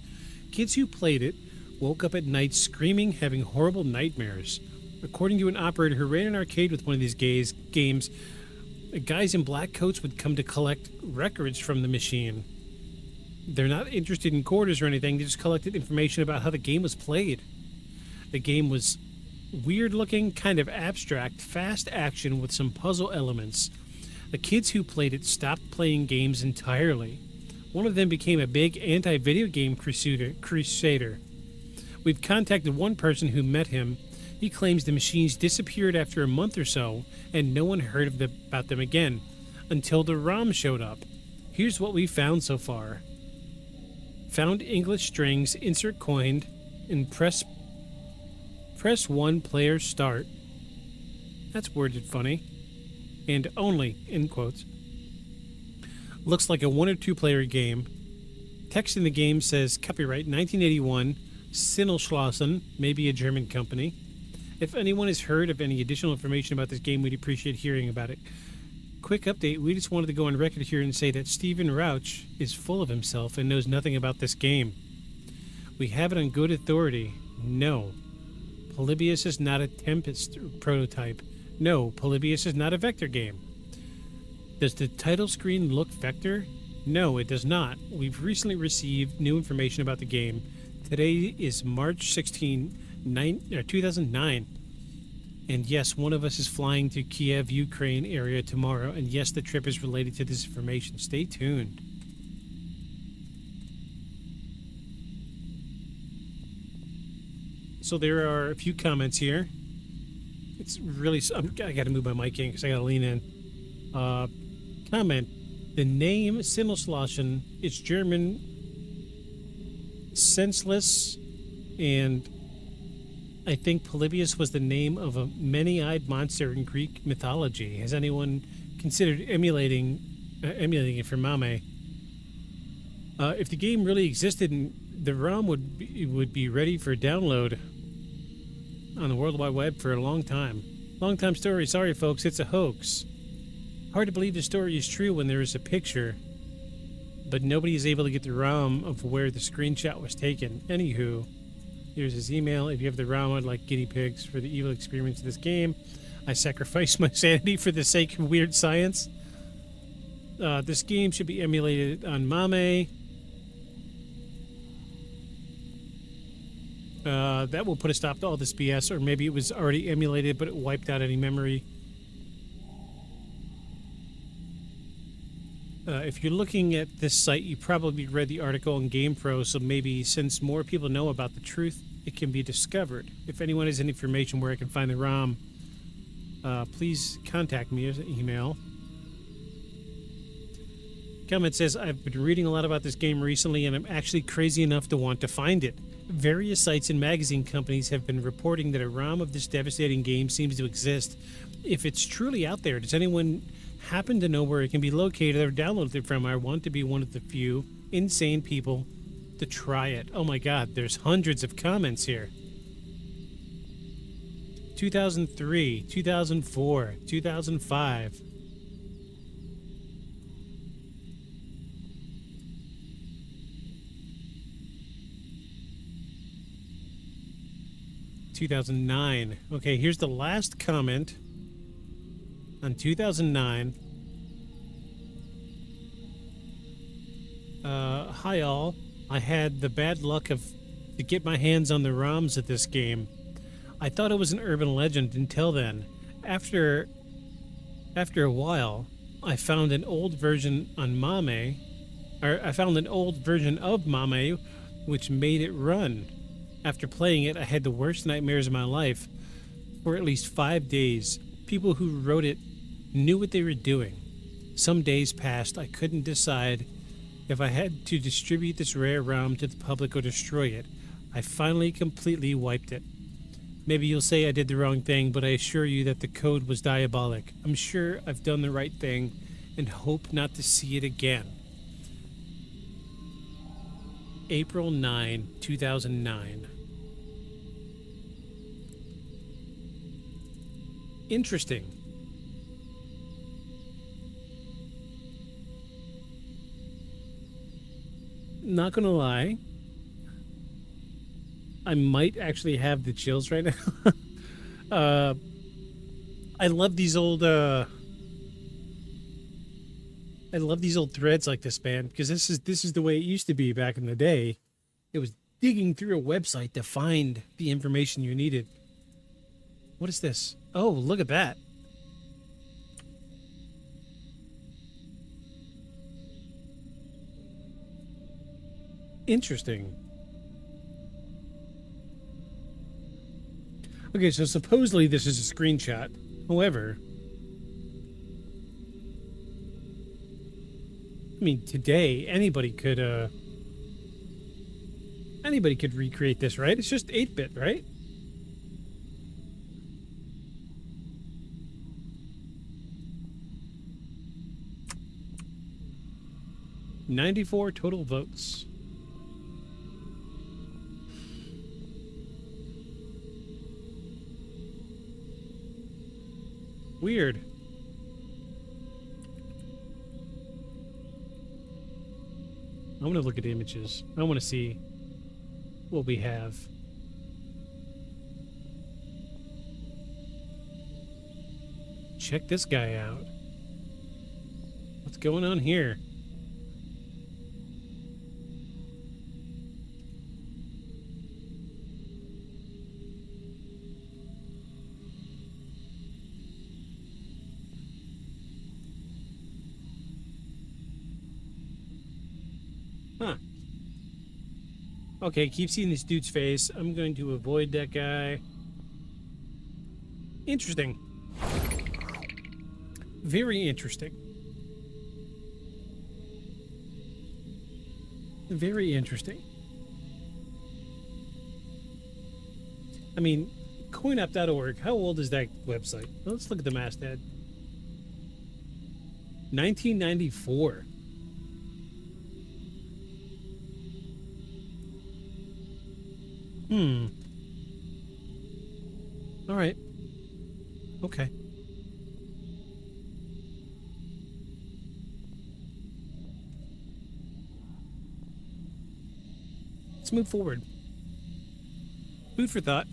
Kids who played it woke up at night screaming, having horrible nightmares. According to an operator who ran an arcade with one of these games, guys in black coats would come to collect records from the machine. They're not interested in quarters or anything, they just collected information about how the game was played. The game was weird looking, kind of abstract, fast action with some puzzle elements. The kids who played it stopped playing games entirely. One of them became a big anti-video game crusader. We've contacted one person who met him. He claims the machines disappeared after a month or so, and no one heard about them again, until the ROM showed up. Here's what we found so far. Found English strings, insert coined, and press 1 player start. That's worded funny. And only, in quotes. Looks like a 1 or 2 player game. Text in the game says copyright 1981, Sinnelschlossen, maybe a German company. If anyone has heard of any additional information about this game, we'd appreciate hearing about it. Quick update, we just wanted to go on record here and say that Stephen Rauch is full of himself and knows nothing about this game. We have it on good authority. No. Polybius is not a Tempest prototype. No, Polybius is not a vector game. Does the title screen look vector? No, it does not. We've recently received new information about the game. Today is March 16, 2009. And yes, one of us is flying to Kiev, Ukraine area tomorrow. And yes, the trip is related to this information. Stay tuned. So there are a few comments here. It's really... I got to move my mic in because I got to lean in. Comment. The name Sinnelschlossen is German, senseless, and I think Polybius was the name of a many-eyed monster in Greek mythology. Has anyone considered emulating it for Mame? If the game really existed, the ROM would be ready for download on the World Wide Web for a long time. Long time story. Sorry, folks. It's a hoax. Hard to believe the story is true when there is a picture, but nobody is able to get the ROM of where the screenshot was taken. Anywho, here's his email. If you have the ROM, I'd like guinea pigs for the evil experience of this game. I sacrifice my sanity for the sake of weird science. This game should be emulated on Mame. That will put a stop to all this BS, or maybe it was already emulated, but it wiped out any memory. If you're looking at this site, you probably read the article on GamePro, so maybe since more people know about the truth, it can be discovered. If anyone has any information where I can find the ROM, please contact me as an email. Comment says, I've been reading a lot about this game recently, and I'm actually crazy enough to want to find it. Various sites and magazine companies have been reporting that a ROM of this devastating game seems to exist. If it's truly out there, does anyone happen to know where it can be located or downloaded from? I want to be one of the few insane people to try it. Oh my god, there's hundreds of comments here. 2003, 2004, 2005. ...2009. Okay, here's the last comment on 2009. Hi all. I had the bad luck to get my hands on the ROMs of this game. I thought it was an urban legend until then. After a while, I found an old version on Mame, or I found an old version of Mame, which made it run. After playing it, I had the worst nightmares of my life for at least 5 days. People who wrote it knew what they were doing. Some days passed, I couldn't decide if I had to distribute this rare ROM to the public or destroy it. I finally completely wiped it. Maybe you'll say I did the wrong thing, but I assure you that the code was diabolic. I'm sure I've done the right thing and hope not to see it again. April 9, 2009. Interesting. Not gonna lie, I might actually have the chills right now. I love these old threads like this, man, because this is the way it used to be back in the day. It was digging through a website to find the information you needed. What is this? Oh, look at that. Interesting. Okay, so supposedly this is a screenshot. However, I mean, today anybody could recreate this, right? It's just 8-bit, right? $94 total votes. Weird. I want to look at images. I want to see what we have. Check this guy out. What's going on here? Huh. Okay, keep seeing this dude's face. I'm going to avoid that guy. Interesting. Very interesting. Very interesting. I mean, coinup.org, how old is that website? Let's look at the masthead. 1994. All right. Okay. Let's move forward. Food for thought.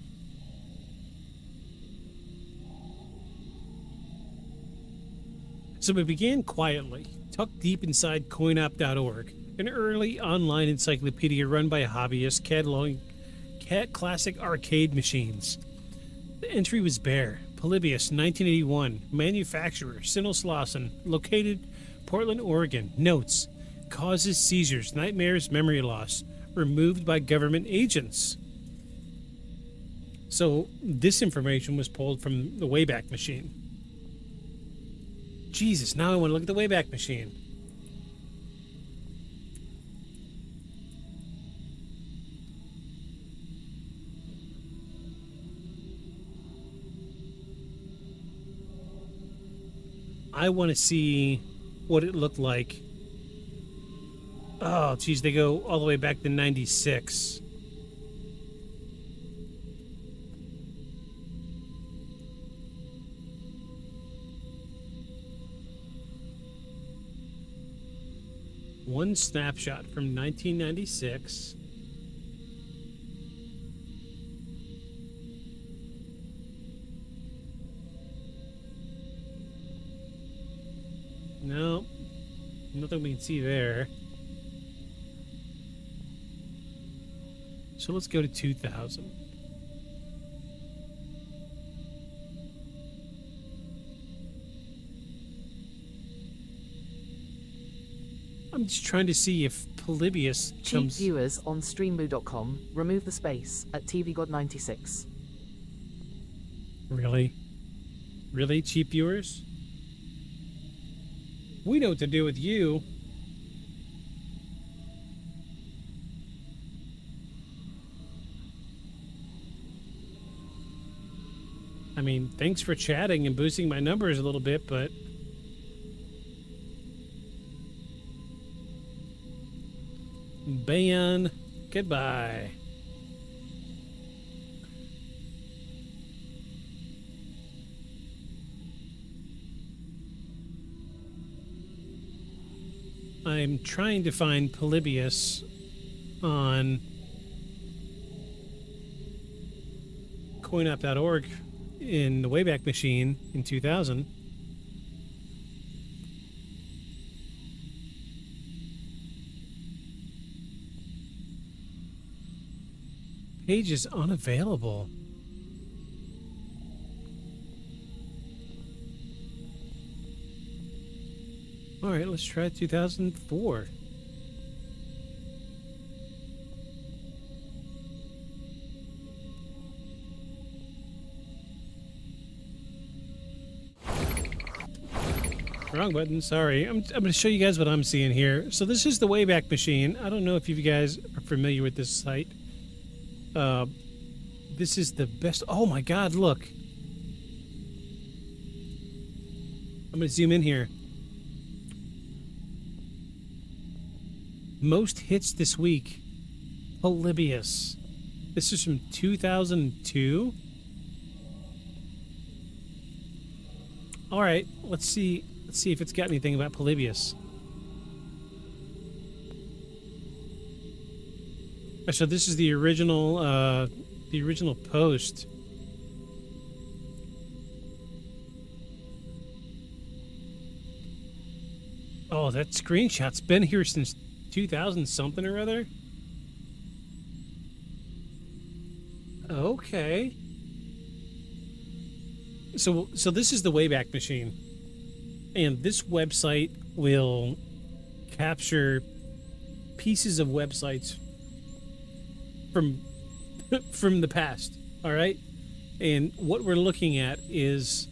So we began quietly, tucked deep inside coinup.org, an early online encyclopedia run by hobbyists cataloging classic arcade machines. The entry was bare. Polybius, 1981. Manufacturer, Sinnoslawson. Located, Portland, Oregon. Notes. Causes seizures, nightmares, memory loss. Removed by government agents. So, this information was pulled from the Wayback Machine. Jesus, now I want to look at the Wayback Machine. I want to see what it looked like. Oh, geez, they go all the way back to 96. One snapshot from 1996. No, nothing we can see there. So let's go to 2000. I'm just trying to see if Polybius Cheap comes... viewers on streammoo.com, remove the space at tvgod96. Really? Really, cheap viewers? We know what to do with you. I mean, thanks for chatting and boosting my numbers a little bit, but... Bayon. Goodbye. I'm trying to find Polybius on coinup.org in the Wayback Machine in 2000. Page is unavailable. All right, let's try 2004. Wrong button, sorry. I'm going to show you guys what I'm seeing here. So this is the Wayback Machine. I don't know if you guys are familiar with this site. This is the best. Oh my God, look. I'm going to zoom in here. Most hits this week. Polybius. This is from 2002. All right, let's see if it's got anything about Polybius. So this is the original post. Oh, that screenshot's been here since 2000 something or other. Okay. So this is the Wayback Machine. And this website will capture pieces of websites from the past, all right? And what we're looking at is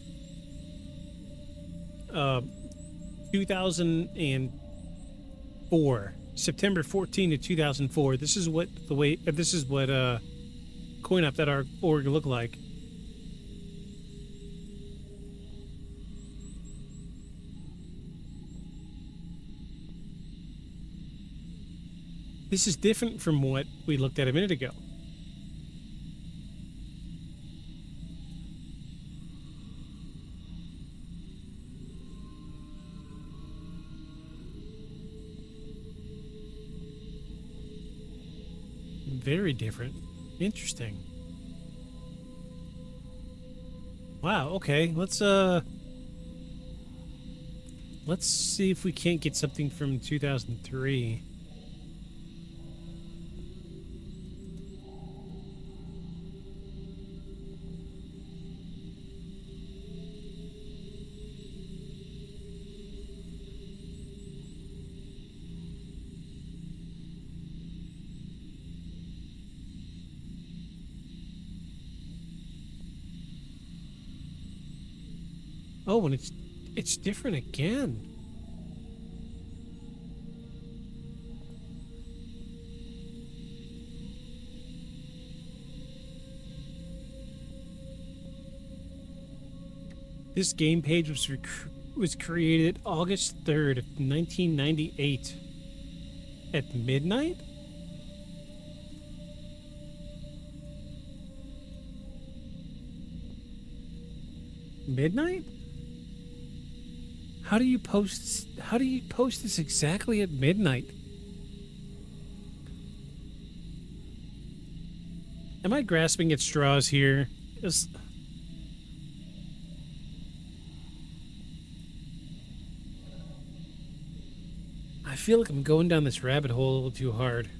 2004, September 14 to 2004. This is what coinup.org looked like. This is different from what we looked at a minute ago. Very different. Interesting. Wow, okay. Let's see if we can't get something from 2003. Oh, and it's different again. This game page was created August 3rd of 1998 at midnight? Midnight? How do you post this exactly at midnight? Am I grasping at straws here? I feel like I'm going down this rabbit hole a little too hard.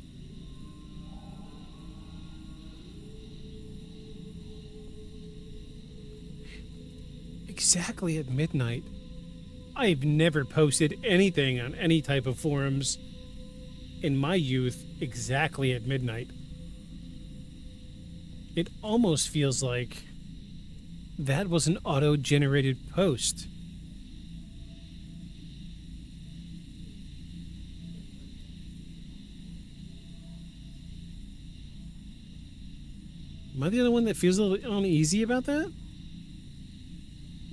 Exactly at midnight. I've never posted anything on any type of forums in my youth exactly at midnight. It almost feels like that was an auto-generated post. Am I the only one that feels a little uneasy about that?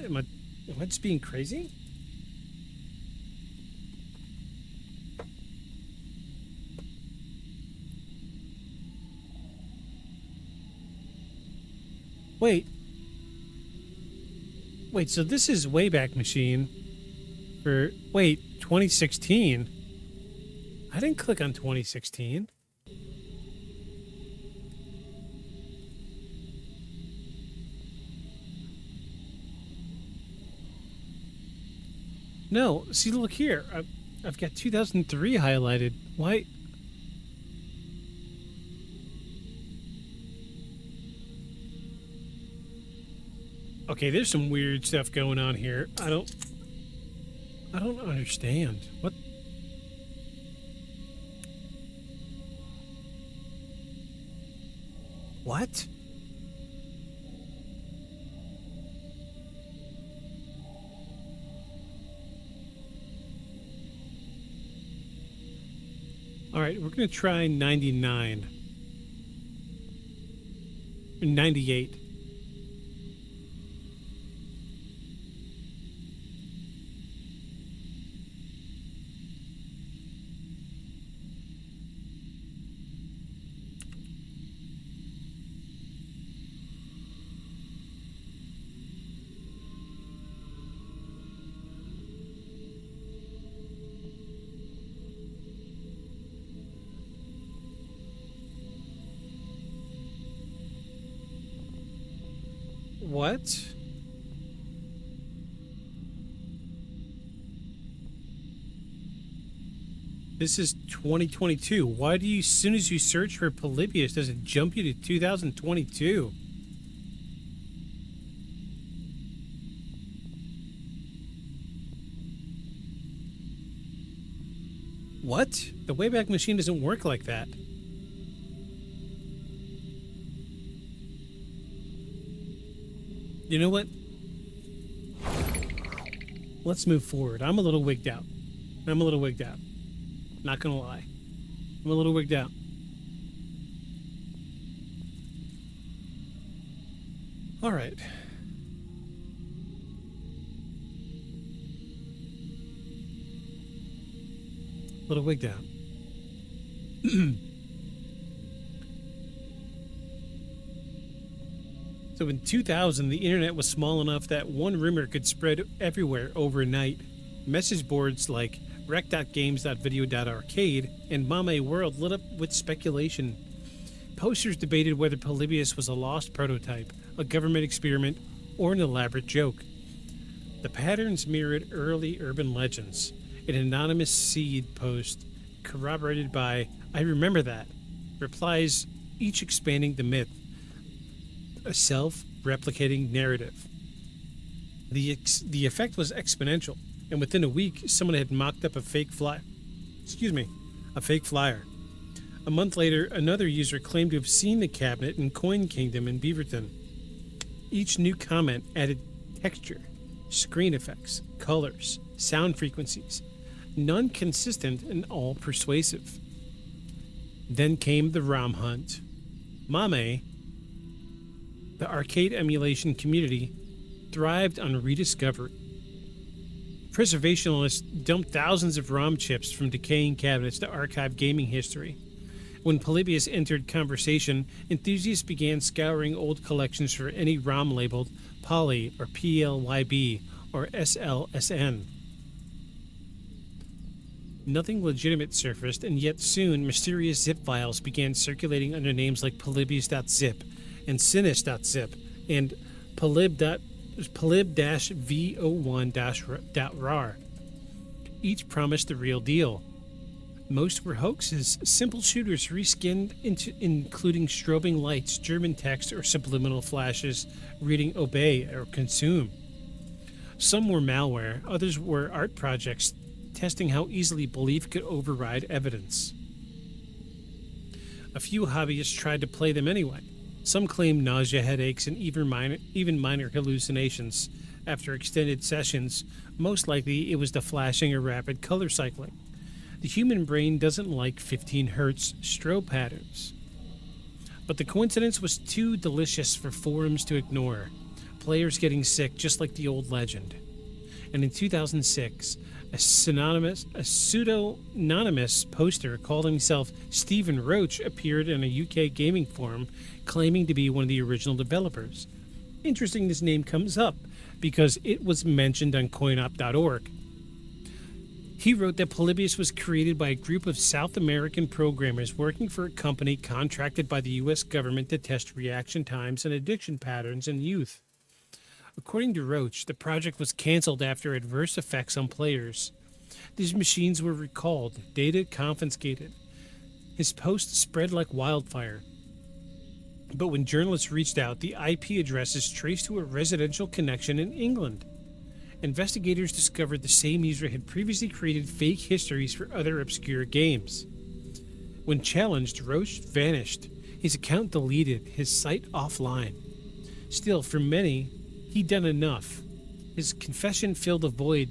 Am I just being crazy? Wait. Wait, so this is Wayback Machine for, 2016? I didn't click on 2016. No, see, look here. I've got 2003 highlighted. Why? Okay, there's some weird stuff going on here. I don't understand. What? What? All right, we're going to try 99. 98. What? This is 2022. Why do you, as soon as you search for Polybius, does it jump you to 2022? What? The Wayback Machine doesn't work like that. You know what? Let's move forward. I'm a little wigged out. Not gonna lie. I'm a little wigged out. All right. A little wigged out. So in 2000, the internet was small enough that one rumor could spread everywhere overnight. Message boards like rec.games.video.arcade and Mame World lit up with speculation. Posters debated whether Polybius was a lost prototype, a government experiment, or an elaborate joke. The patterns mirrored early urban legends. An anonymous seed post corroborated by "I remember that" replies, each expanding the myth. A self-replicating narrative. The effect was exponential, and within a week, someone had mocked up a fake flyer. A month later, another user claimed to have seen the cabinet in Coin Kingdom in Beaverton. Each new comment added texture, screen effects, colors, sound frequencies, none consistent and all persuasive. Then came the ROM hunt. Mame, the arcade emulation community, thrived on rediscovery. Preservationists dumped thousands of ROM chips from decaying cabinets to archive gaming history. When Polybius entered conversation, enthusiasts began scouring old collections for any ROM labeled Poly or PLYB or SLSN. Nothing legitimate surfaced, and yet soon mysterious zip files began circulating under names like Polybius.zip and Sinis.zip and Polyb-V01-rar. Each promised the real deal. Most were hoaxes, simple shooters reskinned including strobing lights, German text, or subliminal flashes reading obey or consume. Some were malware, others were art projects testing how easily belief could override evidence. A few hobbyists tried to play them anyway. Some claimed nausea, headaches, and even minor hallucinations. After extended sessions, most likely it was the flashing or rapid color cycling. The human brain doesn't like 15 hertz strobe patterns. But the coincidence was too delicious for forums to ignore. Players getting sick just like the old legend. And in 2006, a pseudo-anonymous poster called himself Stephen Roach appeared in a UK gaming forum claiming to be one of the original developers. interesting this name comes up because it was mentioned on coinop.org. He wrote that Polybius was created by a group of South American programmers working for a company contracted by the U.S. government to test reaction times and addiction patterns in youth. According to Roach, the project was canceled after adverse effects on players. These machines were recalled, data confiscated. His post spread like wildfire. But when journalists reached out, the IP addresses traced to a residential connection in England. Investigators discovered the same user had previously created fake histories for other obscure games. When challenged, Roach vanished, his account deleted, his site offline. Still, for many, he'd done enough. His confession filled a void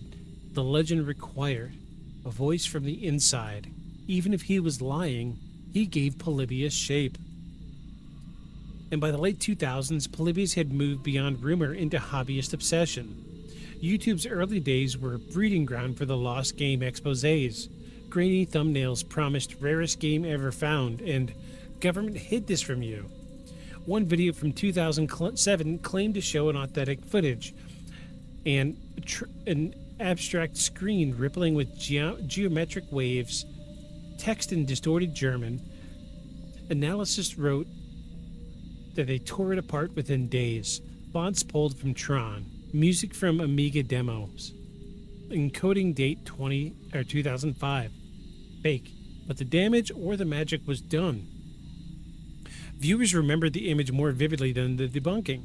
the legend required, a voice from the inside. Even if he was lying, he gave Polybius shape. And by the late 2000s, Polybius had moved beyond rumor into hobbyist obsession. YouTube's early days were a breeding ground for the lost game exposés. Grainy thumbnails promised rarest game ever found, and government hid this from you. One video from 2007 claimed to show an authentic footage, and an abstract screen rippling with geometric waves, text in distorted German. Analysts wrote that they tore it apart within days. Fonts pulled from Tron. Music from Amiga demos. Encoding date 2005. Fake, but the damage or the magic was done. Viewers remembered the image more vividly than the debunking.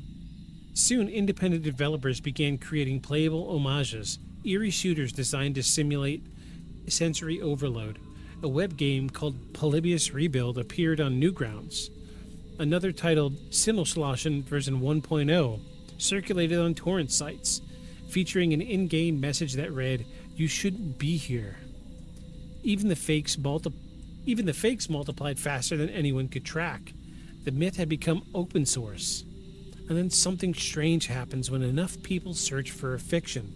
Soon, independent developers began creating playable homages, eerie shooters designed to simulate sensory overload. A web game called Polybius Rebuild appeared on Newgrounds. Another titled Sinnoschlossen version 1.0 circulated on torrent sites, featuring an in-game message that read, "You shouldn't be here." Even the fakes multiplied faster than anyone could track. The myth had become open source. And then something strange happens when enough people search for a fiction.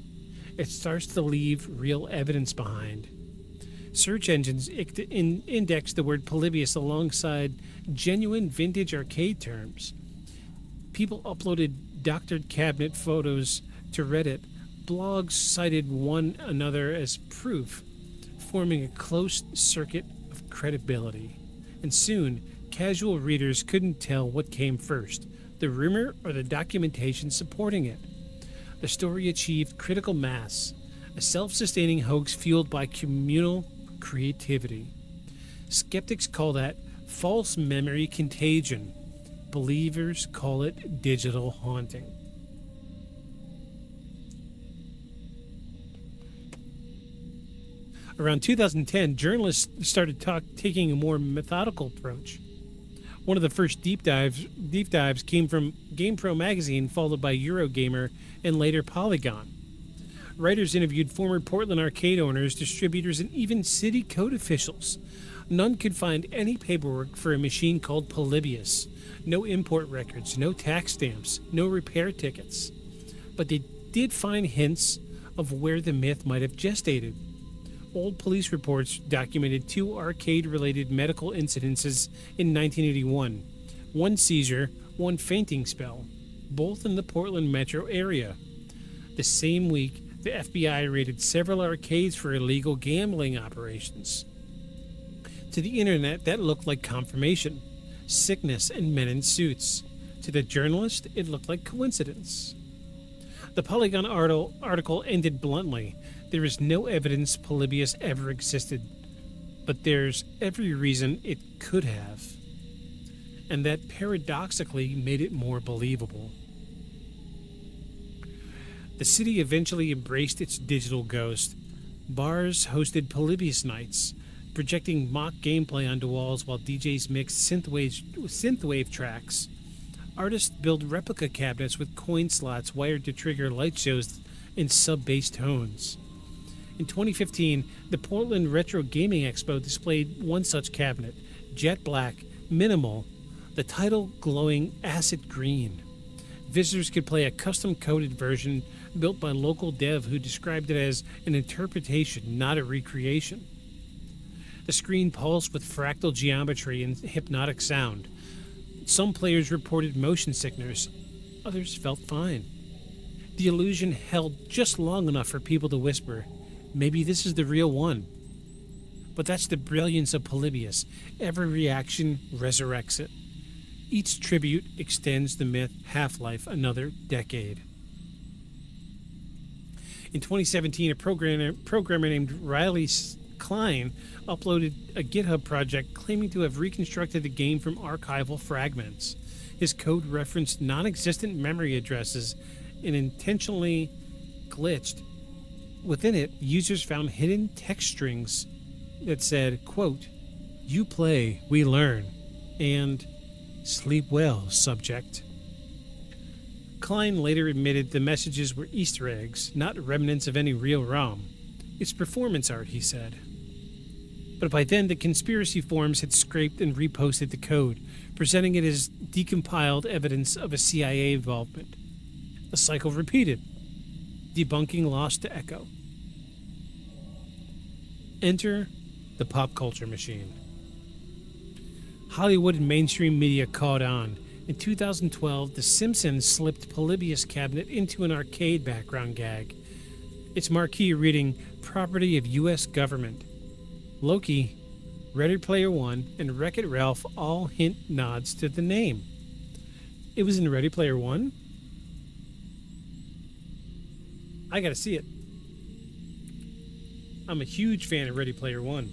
It starts to leave real evidence behind. Search engines index the word Polybius alongside genuine vintage arcade terms. People uploaded doctored cabinet photos to Reddit. Blogs cited one another as proof, forming a closed circuit of credibility. And soon, casual readers couldn't tell what came first, the rumor or the documentation supporting it. The story achieved critical mass, a self-sustaining hoax fueled by communal creativity. Skeptics call that false memory contagion. Believers call it digital haunting. Around 2010, journalists started taking a more methodical approach. One of the first deep dives came from GamePro magazine, followed by Eurogamer and later Polygon. Writers interviewed former Portland arcade owners, distributors, and even city code officials. None could find any paperwork for a machine called Polybius. No import records, no tax stamps, no repair tickets. But they did find hints of where the myth might have gestated. Old police reports documented 2 arcade-related medical incidences in 1981. One seizure, one fainting spell, both in the Portland metro area. The same week, the FBI raided several arcades for illegal gambling operations. To the internet, that looked like confirmation. Sickness and men in suits. To the journalist, it looked like coincidence. The Polygon article ended bluntly. There is no evidence Polybius ever existed, but there's every reason it could have. And that paradoxically made it more believable. The city eventually embraced its digital ghost. Bars hosted Polybius nights, projecting mock gameplay onto walls while DJs mixed synthwave tracks. Artists built replica cabinets with coin slots wired to trigger light shows in sub-bass tones. In 2015, the Portland Retro Gaming Expo displayed one such cabinet, jet black, minimal, the title glowing acid green. Visitors could play a custom-coded version built by local dev who described it as an interpretation, not a recreation. The screen pulsed with fractal geometry and hypnotic sound. Some players reported motion sickness, Others felt fine. The illusion held just long enough for people to whisper, maybe this is the real one. But that's the brilliance of Polybius. Every reaction resurrects it. Each tribute extends the myth half-life another decade. In 2017, a programmer named Riley Klein uploaded a GitHub project claiming to have reconstructed the game from archival fragments. His code referenced non-existent memory addresses and intentionally glitched. Within it, users found hidden text strings that said, quote, "You play, we learn," and "Sleep well, subject." Klein later admitted the messages were Easter eggs, not remnants of any real ROM. It's performance art, he said. But by then, the conspiracy forums had scraped and reposted the code, presenting it as decompiled evidence of a CIA involvement. The cycle repeated. Debunking lost to echo. Enter the pop culture machine. Hollywood and mainstream media caught on. In 2012, The Simpsons slipped Polybius Cabinet into an arcade background gag. Its marquee reading, "Property of U.S. Government." Loki, Ready Player One, and Wreck-It Ralph all hint nods to the name. It was in Ready Player One? I gotta see it. I'm a huge fan of Ready Player One.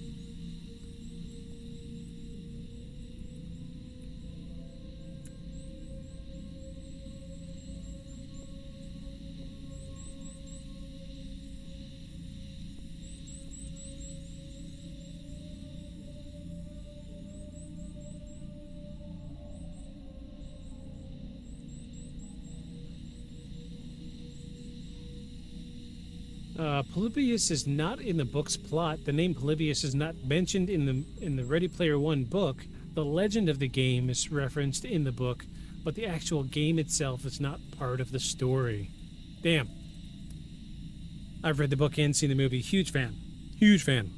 Polybius is not in the book's plot. The name Polybius is not mentioned in the Ready Player One book. The legend of the game is referenced in the book, but the actual game itself is not part of the story. Damn. I've read the book and seen the movie. Huge fan. Huge fan.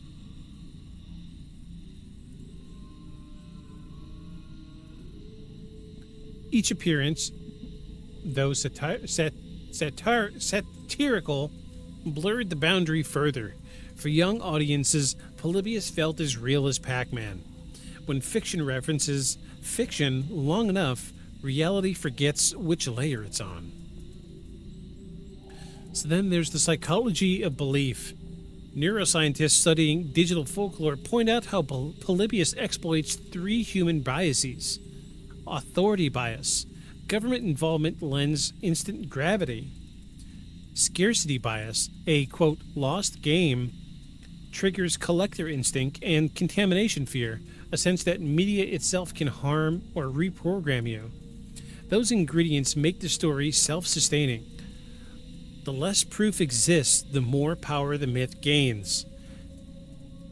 Each appearance, though satirical, blurred the boundary further. For young audiences, Polybius felt as real as Pac-Man. When fiction references fiction long enough, reality forgets which layer it's on. So then there's the psychology of belief. Neuroscientists studying digital folklore point out how Polybius exploits three human biases. Authority bias. Government involvement lends instant gravity. Scarcity bias, a, quote, lost game, triggers collector instinct, and contamination fear, a sense that media itself can harm or reprogram you. Those ingredients make the story self-sustaining. The less proof exists, the more power the myth gains.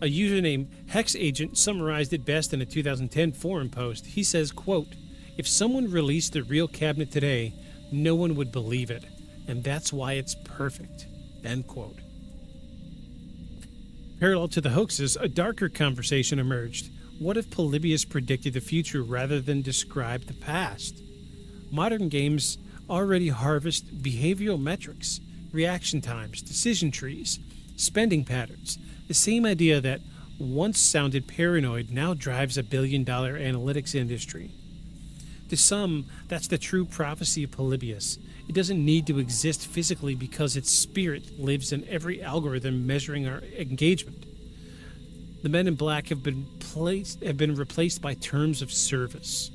A user named Hex Agent summarized it best in a 2010 forum post. He says, quote, "If someone released the real cabinet today, no one would believe it. And that's why it's perfect." End quote. Parallel to the hoaxes, a darker conversation emerged. What if Polybius predicted the future rather than describe the past? Modern games already harvest behavioral metrics, reaction times, decision trees, spending patterns. The same idea that once sounded paranoid now drives a billion-dollar analytics industry. To some, that's the true prophecy of Polybius. It doesn't need to exist physically because its spirit lives in every algorithm measuring our engagement. The men in black have been replaced by terms of service.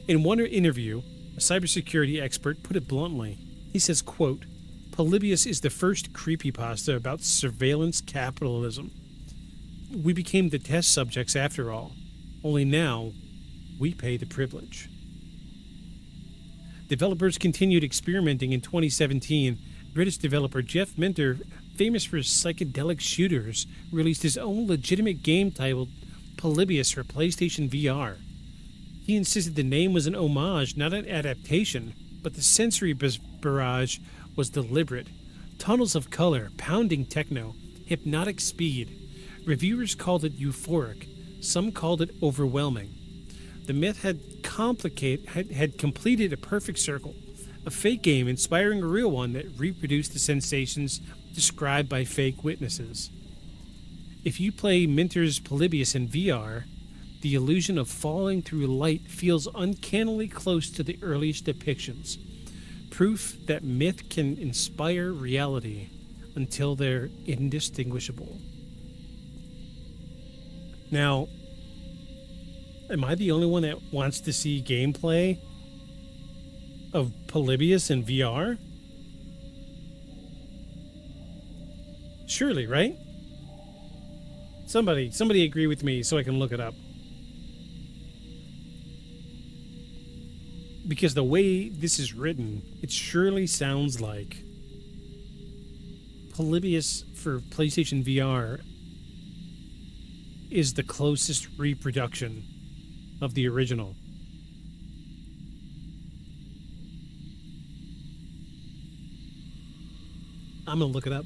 In one interview, a cybersecurity expert put it bluntly. He says, quote, "Polybius is the first creepypasta about surveillance capitalism. We became the test subjects after all. Only now, we pay the privilege." Developers continued experimenting in 2017. British developer Jeff Minter, famous for his psychedelic shooters, released his own legitimate game titled Polybius for PlayStation VR. He insisted the name was an homage, not an adaptation, but the sensory barrage was deliberate. Tunnels of color, pounding techno, hypnotic speed. Reviewers called it euphoric. Some called it overwhelming. The myth had had completed a perfect circle, a fake game inspiring a real one that reproduced the sensations described by fake witnesses. If you play Minter's Polybius in VR, the illusion of falling through light feels uncannily close to the earliest depictions, proof that myth can inspire reality until they're indistinguishable. Now, am I the only one that wants to see gameplay of Polybius in VR? Surely, right? Somebody agree with me so I can look it up. Because the way this is written, it surely sounds like Polybius for PlayStation VR is the closest reproduction of the original. I'm gonna look it up.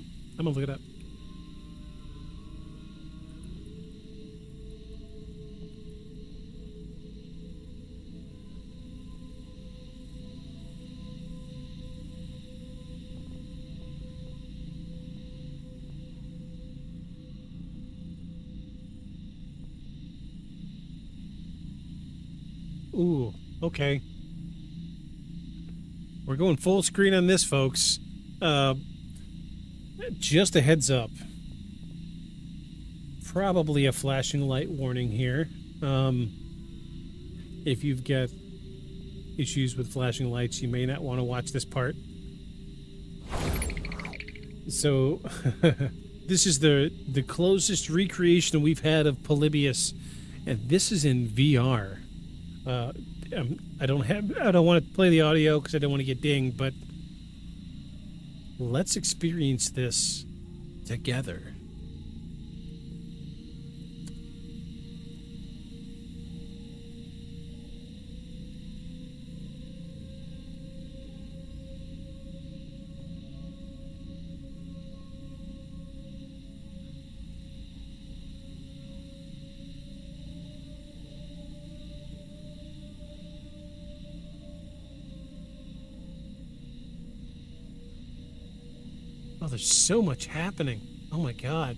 Ooh, okay. We're going full screen on this, folks. Just a heads up. Probably a flashing light warning here. If you've got issues with flashing lights, you may not want to watch this part. So, this is the closest recreation we've had of Polybius, and this is in VR. I don't want to play the audio because I don't want to get dinged, but let's experience this together. Oh, there's so much happening. Oh my God.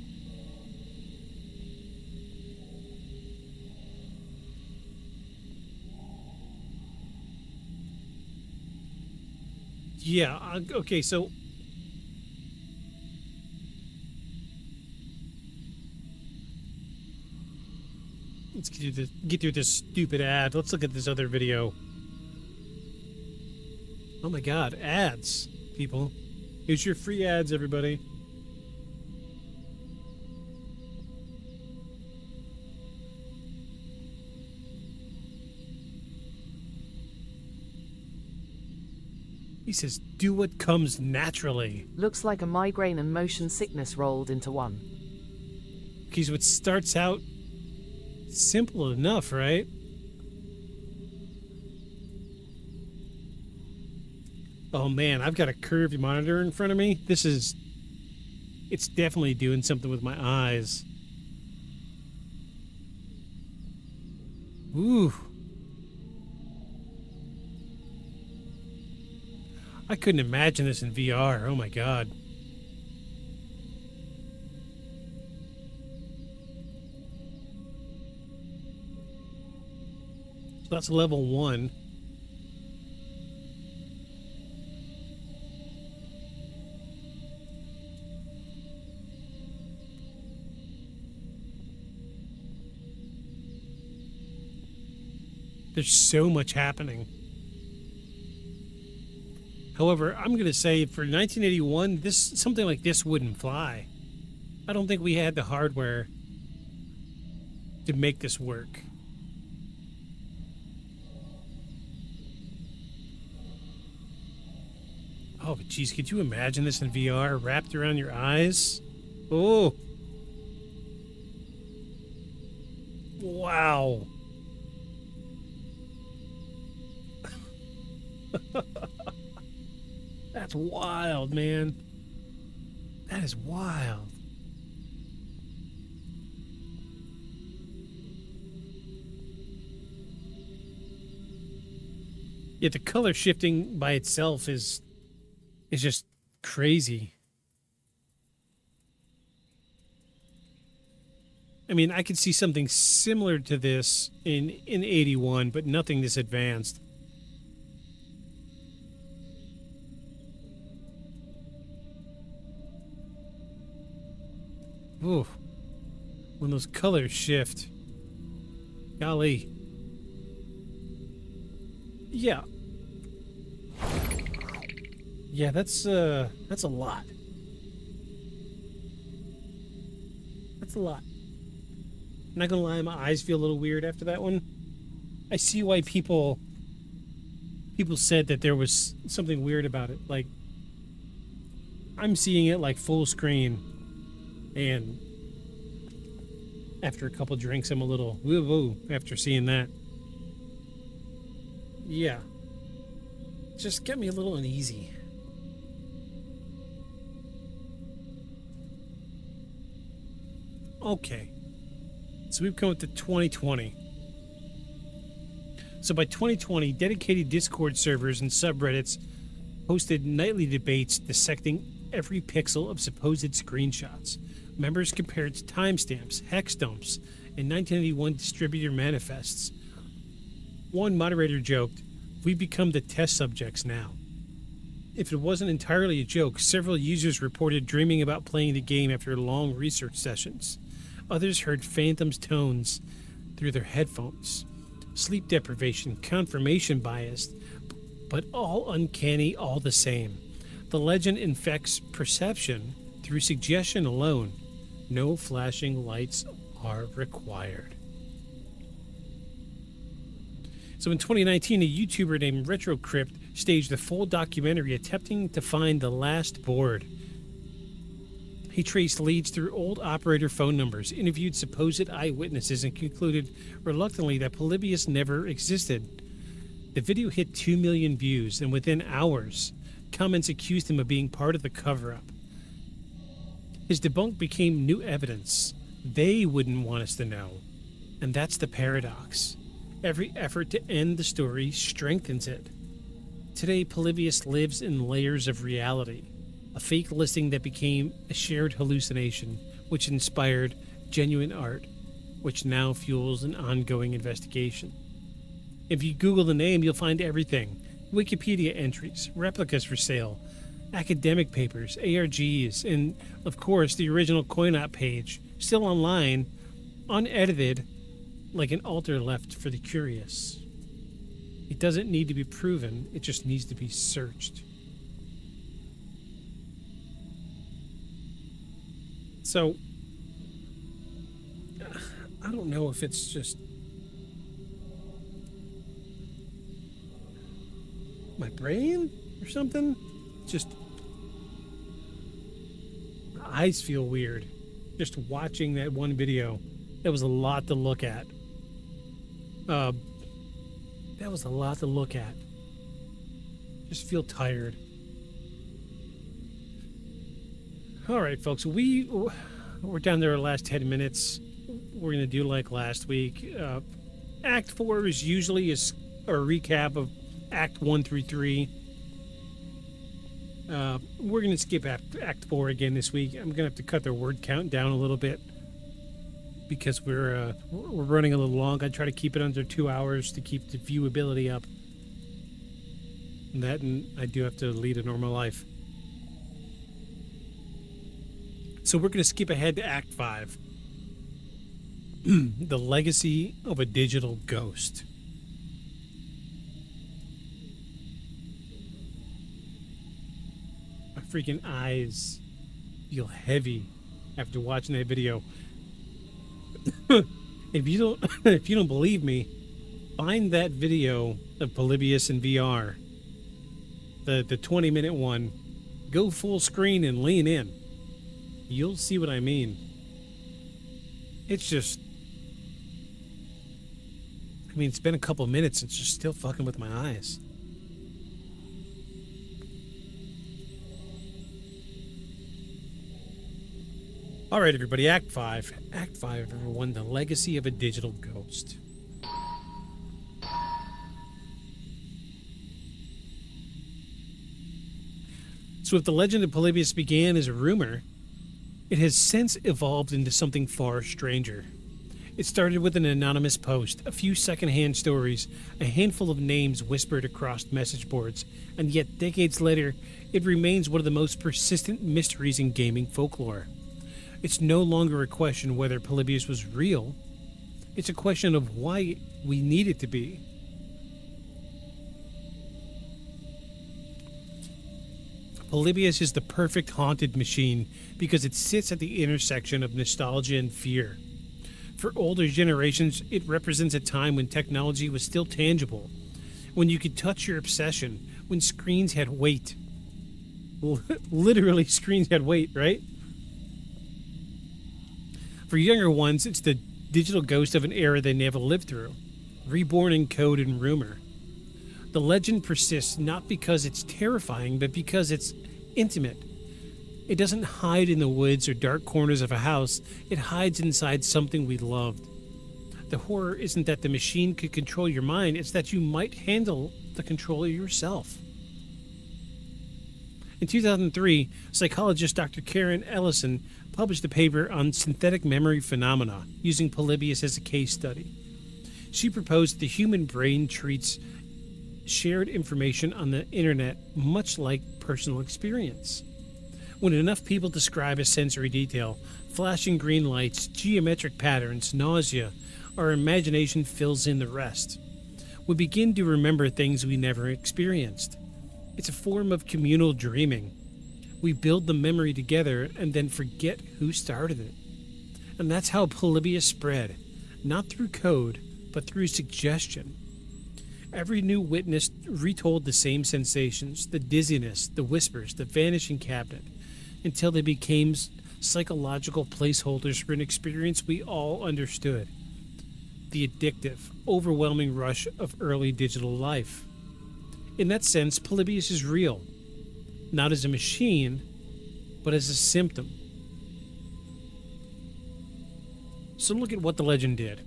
Yeah, okay, so let's get through this stupid ad. Let's look at this other video. Oh my God, ads, people. Here's your free ads, everybody. He says, do what comes naturally. Looks like a migraine and motion sickness rolled into one. Okay, so it starts out simple enough, right? Oh man, I've got a curved monitor in front of me. It's definitely doing something with my eyes. Ooh. I couldn't imagine this in VR. Oh my God. So that's level 1. There's so much happening. However, I'm going to say for 1981, something like this wouldn't fly. I don't think we had the hardware to make this work. Oh, but geez, could you imagine this in VR wrapped around your eyes? Oh. Wow. That's wild, man. That is wild. Yet the color shifting by itself is just crazy. I mean, I could see something similar to this in 81, but nothing this advanced. Ooh. When those colors shift. Golly. Yeah. Yeah, that's a lot. That's a lot. I'm not gonna lie, my eyes feel a little weird after that one. I see why people said that there was something weird about it. Like, I'm seeing it like full screen, and after a couple drinks, I'm a little woo-woo after seeing that. Yeah. Just get me a little uneasy. Okay. So we've come up to 2020. So by 2020, dedicated Discord servers and subreddits hosted nightly debates dissecting every pixel of supposed screenshots. Members compared timestamps, hex dumps, and 1981 distributor manifests. One moderator joked, "We've become the test subjects now." If it wasn't entirely a joke, several users reported dreaming about playing the game after long research sessions. Others heard phantoms' tones through their headphones. Sleep deprivation, confirmation bias, but all uncanny all the same. The legend infects perception through suggestion alone. No flashing lights are required. So in 2019, a YouTuber named RetroCrypt staged a full documentary attempting to find the last board. He traced leads through old operator phone numbers, interviewed supposed eyewitnesses, and concluded reluctantly that Polybius never existed. The video hit 2 million views, and within hours, comments accused him of being part of the cover-up. His debunk became new evidence. They wouldn't want us to know. And that's the paradox. Every effort to end the story strengthens it. Today, Polybius lives in layers of reality. A fake listing that became a shared hallucination, which inspired genuine art, which now fuels an ongoing investigation. If you Google the name, you'll find everything. Wikipedia entries, replicas for sale, academic papers, ARGs, and, of course, the original Coinop page, still online, unedited, like an altar left for the curious. It doesn't need to be proven, it just needs to be searched. So, I don't know if it's just my brain or something. Just, my eyes feel weird. Just watching that one video, that was a lot to look at. That was a lot to look at. Just feel tired. All right, folks, we're down there our last 10 minutes. We're going to do like last week. Act 4 is usually a recap of Act 1 through 3. We're going to skip Act 4 again this week. I'm going to have to cut the word count down a little bit because we're running a little long. I try to keep it under 2 hours to keep the viewability up. And I do have to lead a normal life. So we're going to skip ahead to Act 5. The Legacy of a Digital Ghost. My freaking eyes feel heavy after watching that video. If you don't believe me, find that video of Polybius in VR. The 20-minute one. Go full screen and lean in. You'll see what I mean. It's just, I mean, it's been a couple minutes and it's just still fucking with my eyes. All right, everybody, Act 5. Act 5, everyone, The Legacy of a Digital Ghost. So if the legend of Polybius began as a rumor, it has since evolved into something far stranger. It started with an anonymous post, a few secondhand stories, a handful of names whispered across message boards, and yet decades later, it remains one of the most persistent mysteries in gaming folklore. It's no longer a question whether Polybius was real. It's a question of why we need it to be. Polybius is the perfect haunted machine because it sits at the intersection of nostalgia and fear. For older generations, it represents a time when technology was still tangible, when you could touch your obsession, when screens had weight. Literally, screens had weight, right? For younger ones, it's the digital ghost of an era they never lived through, reborn in code and rumor. The legend persists not because it's terrifying, but because it's intimate. It doesn't hide in the woods or dark corners of a house. It hides inside something we loved. The horror isn't that the machine could control your mind, it's that you might handle the control yourself. In 2003, psychologist Dr. Karen Ellison published a paper on synthetic memory phenomena using Polybius as a case study. She proposed that the human brain treats shared information on the internet much like personal experience. When enough people describe a sensory detail, flashing green lights, geometric patterns, nausea, our imagination fills in the rest. We begin to remember things we never experienced. It's a form of communal dreaming. We build the memory together and then forget who started it. And that's how Polybius spread, not through code, but through suggestion. Every new witness retold the same sensations, the dizziness, the whispers, the vanishing cabinet, until they became psychological placeholders for an experience we all understood. The addictive, overwhelming rush of early digital life. In that sense, Polybius is real, not as a machine, but as a symptom. So look at what the legend did.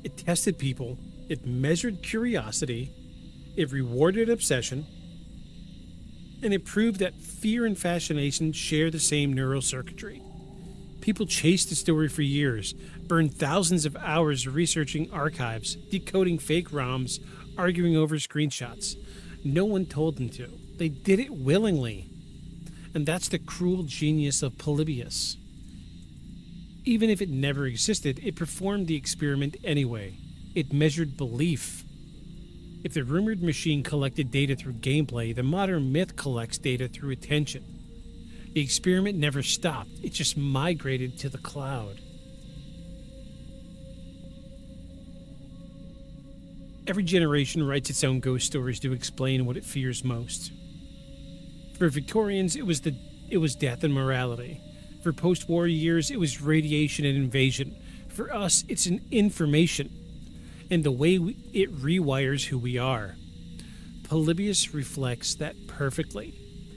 It tested people, it measured curiosity, it rewarded obsession, and it proved that fear and fascination share the same neural circuitry. People chased the story for years, burned thousands of hours researching archives, decoding fake ROMs, arguing over screenshots. No one told them to. They did it willingly. And that's the cruel genius of Polybius. Even if it never existed, it performed the experiment anyway. It measured belief. If the rumored machine collected data through gameplay, the modern myth collects data through attention. The experiment never stopped, it just migrated to the cloud. Every generation writes its own ghost stories to explain what it fears most. For Victorians, it was death and morality. For post-war years, it was radiation and invasion. For us, it's an information, and the way it rewires who we are. Polybius reflects that perfectly.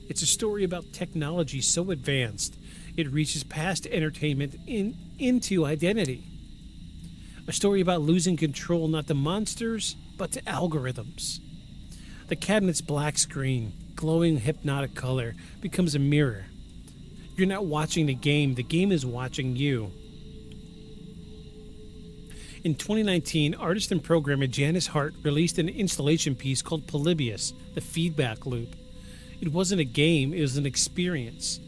It's a story about technology so advanced, it reaches past entertainment into identity. A story about losing control not to monsters, but to algorithms. The cabinet's black screen, glowing hypnotic color, becomes a mirror. You're not watching the game is watching you. In 2019, artist and programmer Janice Hart released an installation piece called Polybius, The Feedback Loop. It wasn't a game, it was an experience.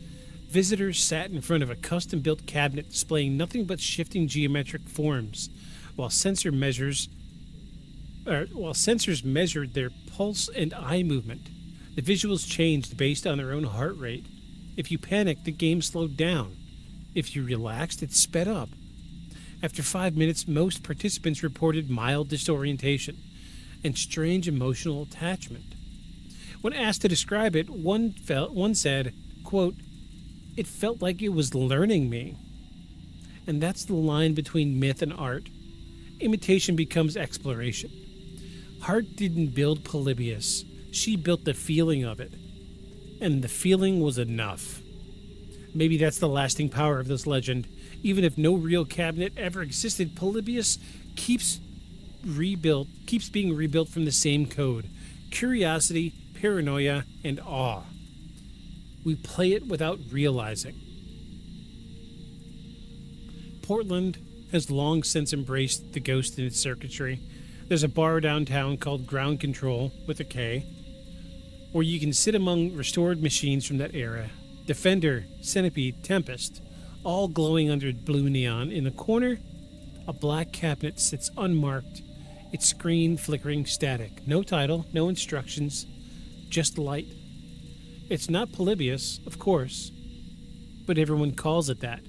Visitors sat in front of a custom-built cabinet displaying nothing but shifting geometric forms, while sensors measured their pulse and eye movement. The visuals changed based on their own heart rate. If you panicked, the game slowed down. If you relaxed, it sped up. After 5 minutes, most participants reported mild disorientation and strange emotional attachment. When asked to describe it, one said, quote, "It felt like it was learning me." And that's the line between myth and art. Imitation becomes exploration. Hart didn't build Polybius. She built the feeling of it. And the feeling was enough. Maybe that's the lasting power of this legend. Even if no real cabinet ever existed, Polybius keeps being rebuilt from the same code. Curiosity, paranoia, and awe. We play it without realizing. Portland has long since embraced the ghost in its circuitry. There's a bar downtown called Ground Control, with a K, where you can sit among restored machines from that era. Defender, Centipede, Tempest, all glowing under blue neon. In the corner, a black cabinet sits unmarked, its screen flickering static. No title, no instructions, just light. It's not Polybius, of course, but everyone calls it that.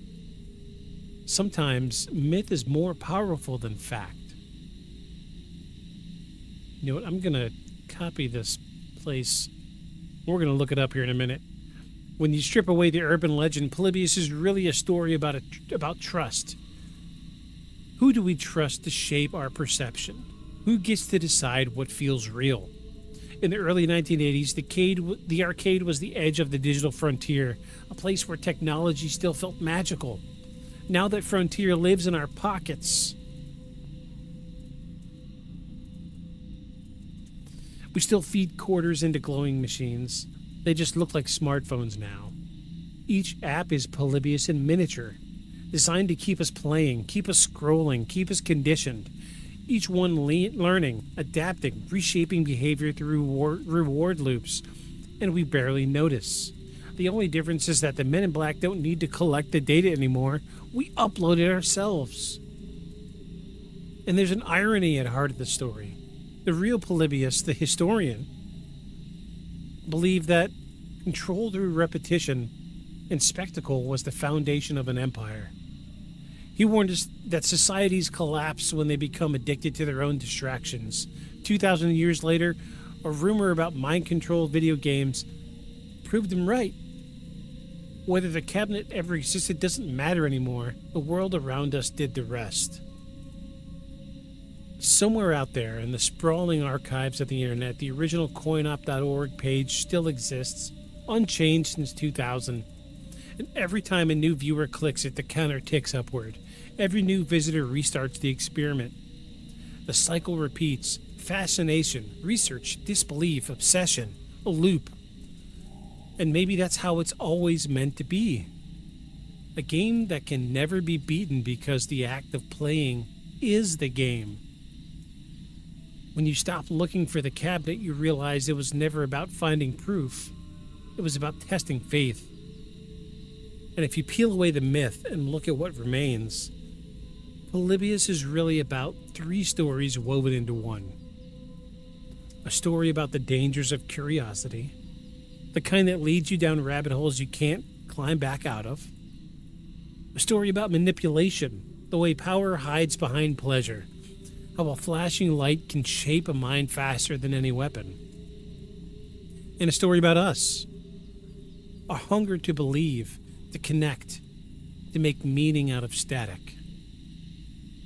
Sometimes myth is more powerful than fact. You know what? I'm going to copy this place. We're going to look it up here in a minute. When you strip away the urban legend, Polybius is really a story about trust. Who do we trust to shape our perception? Who gets to decide what feels real? In the early 1980s, the arcade was the edge of the digital frontier, a place where technology still felt magical. Now that frontier lives in our pockets. We still feed quarters into glowing machines. They just look like smartphones now. Each app is Polybius in miniature, designed to keep us playing, keep us scrolling, keep us conditioned. Each one learning, adapting, reshaping behavior through reward loops, and we barely notice. The only difference is that the Men in Black don't need to collect the data anymore. We upload it ourselves. And there's an irony at heart of the story. The real Polybius, the historian, believed that control through repetition and spectacle was the foundation of an empire. He warned us that societies collapse when they become addicted to their own distractions. 2,000 years later, a rumor about mind-controlled video games proved him right. Whether the cabinet ever existed doesn't matter anymore. The world around us did the rest. Somewhere out there in the sprawling archives of the internet, the original coinop.org page still exists, unchanged since 2000. And every time a new viewer clicks it, the counter ticks upward. Every new visitor restarts the experiment. The cycle repeats. Fascination, research, disbelief, obsession, a loop. And maybe that's how it's always meant to be. A game that can never be beaten because the act of playing is the game. When you stop looking for the cabinet, you realize it was never about finding proof. It was about testing faith. And if you peel away the myth and look at what remains, Polybius is really about 3 stories woven into one. A story about the dangers of curiosity, the kind that leads you down rabbit holes you can't climb back out of. A story about manipulation, the way power hides behind pleasure, how a flashing light can shape a mind faster than any weapon. And a story about us, a hunger to believe, to connect, to make meaning out of static.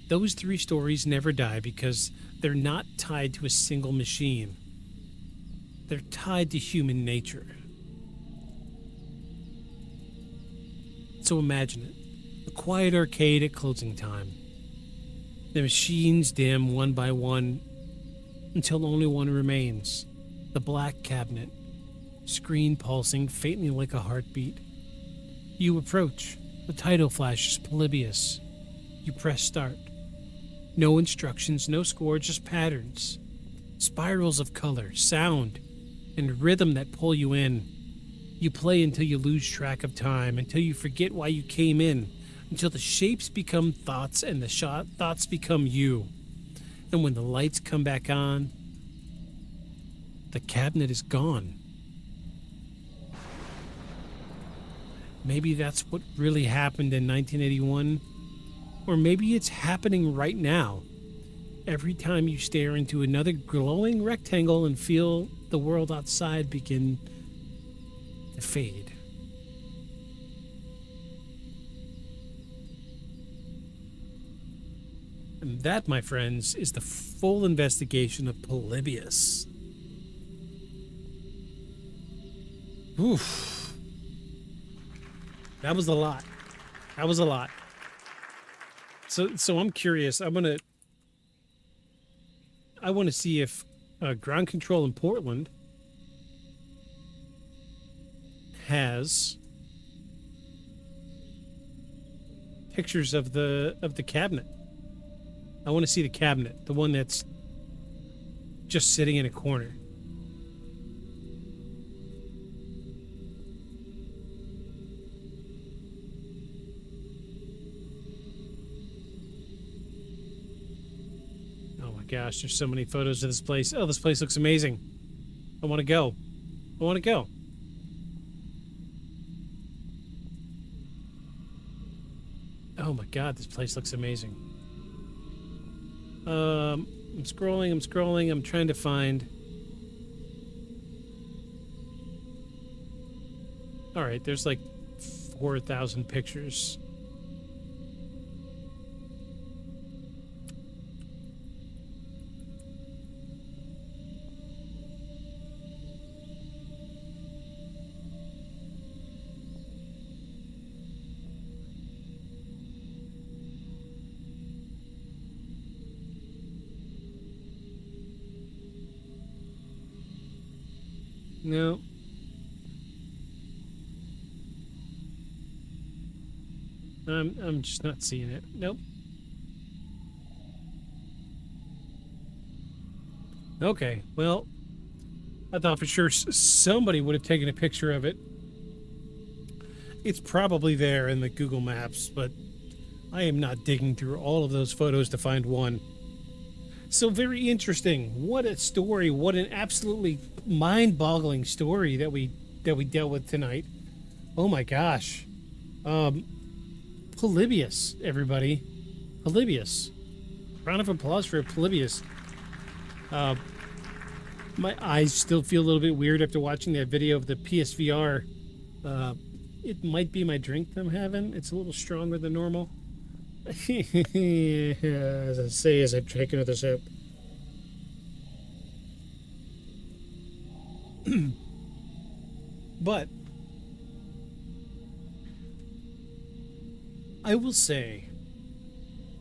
Those 3 stories never die because they're not tied to a single machine. They're tied to human nature. So imagine it, a quiet arcade at closing time. The machines dim one by one until only one remains, the black cabinet, screen pulsing faintly like a heartbeat. You approach. The title flashes Polybius. You press start. No instructions, no score, just patterns. Spirals of color, sound, and rhythm that pull you in. You play until you lose track of time, until you forget why you came in, until the shapes become thoughts and the thoughts become you. And when the lights come back on, the cabinet is gone. Maybe that's what really happened in 1981. Or maybe it's happening right now. Every time you stare into another glowing rectangle and feel the world outside begin to fade. And that, my friends, is the full investigation of Polybius. Oof. That was a lot. That was a lot. So I'm curious. I want to see if Ground Control in Portland has pictures of the cabinet. I want to see the cabinet, the one that's just sitting in a corner. Oh my gosh, there's so many photos of this place. Oh, this place looks amazing. I want to go. I want to go. Oh my god, this place looks amazing. I'm scrolling, I'm trying to find... Alright, there's like 4,000 pictures. No. I'm just not seeing it. Nope. Okay, well, I thought for sure somebody would have taken a picture of it. It's probably there in the Google Maps, but I am not digging through all of those photos to find one. So very interesting. What a story. What an absolutely mind-boggling story that we dealt with tonight. Oh my gosh. Polybius, everybody. Polybius. Round of applause for Polybius. My eyes still feel a little bit weird after watching that video of the PSVR. It might be my drink that I'm having. It's a little stronger than normal. As I say, as I take another sip. But I will say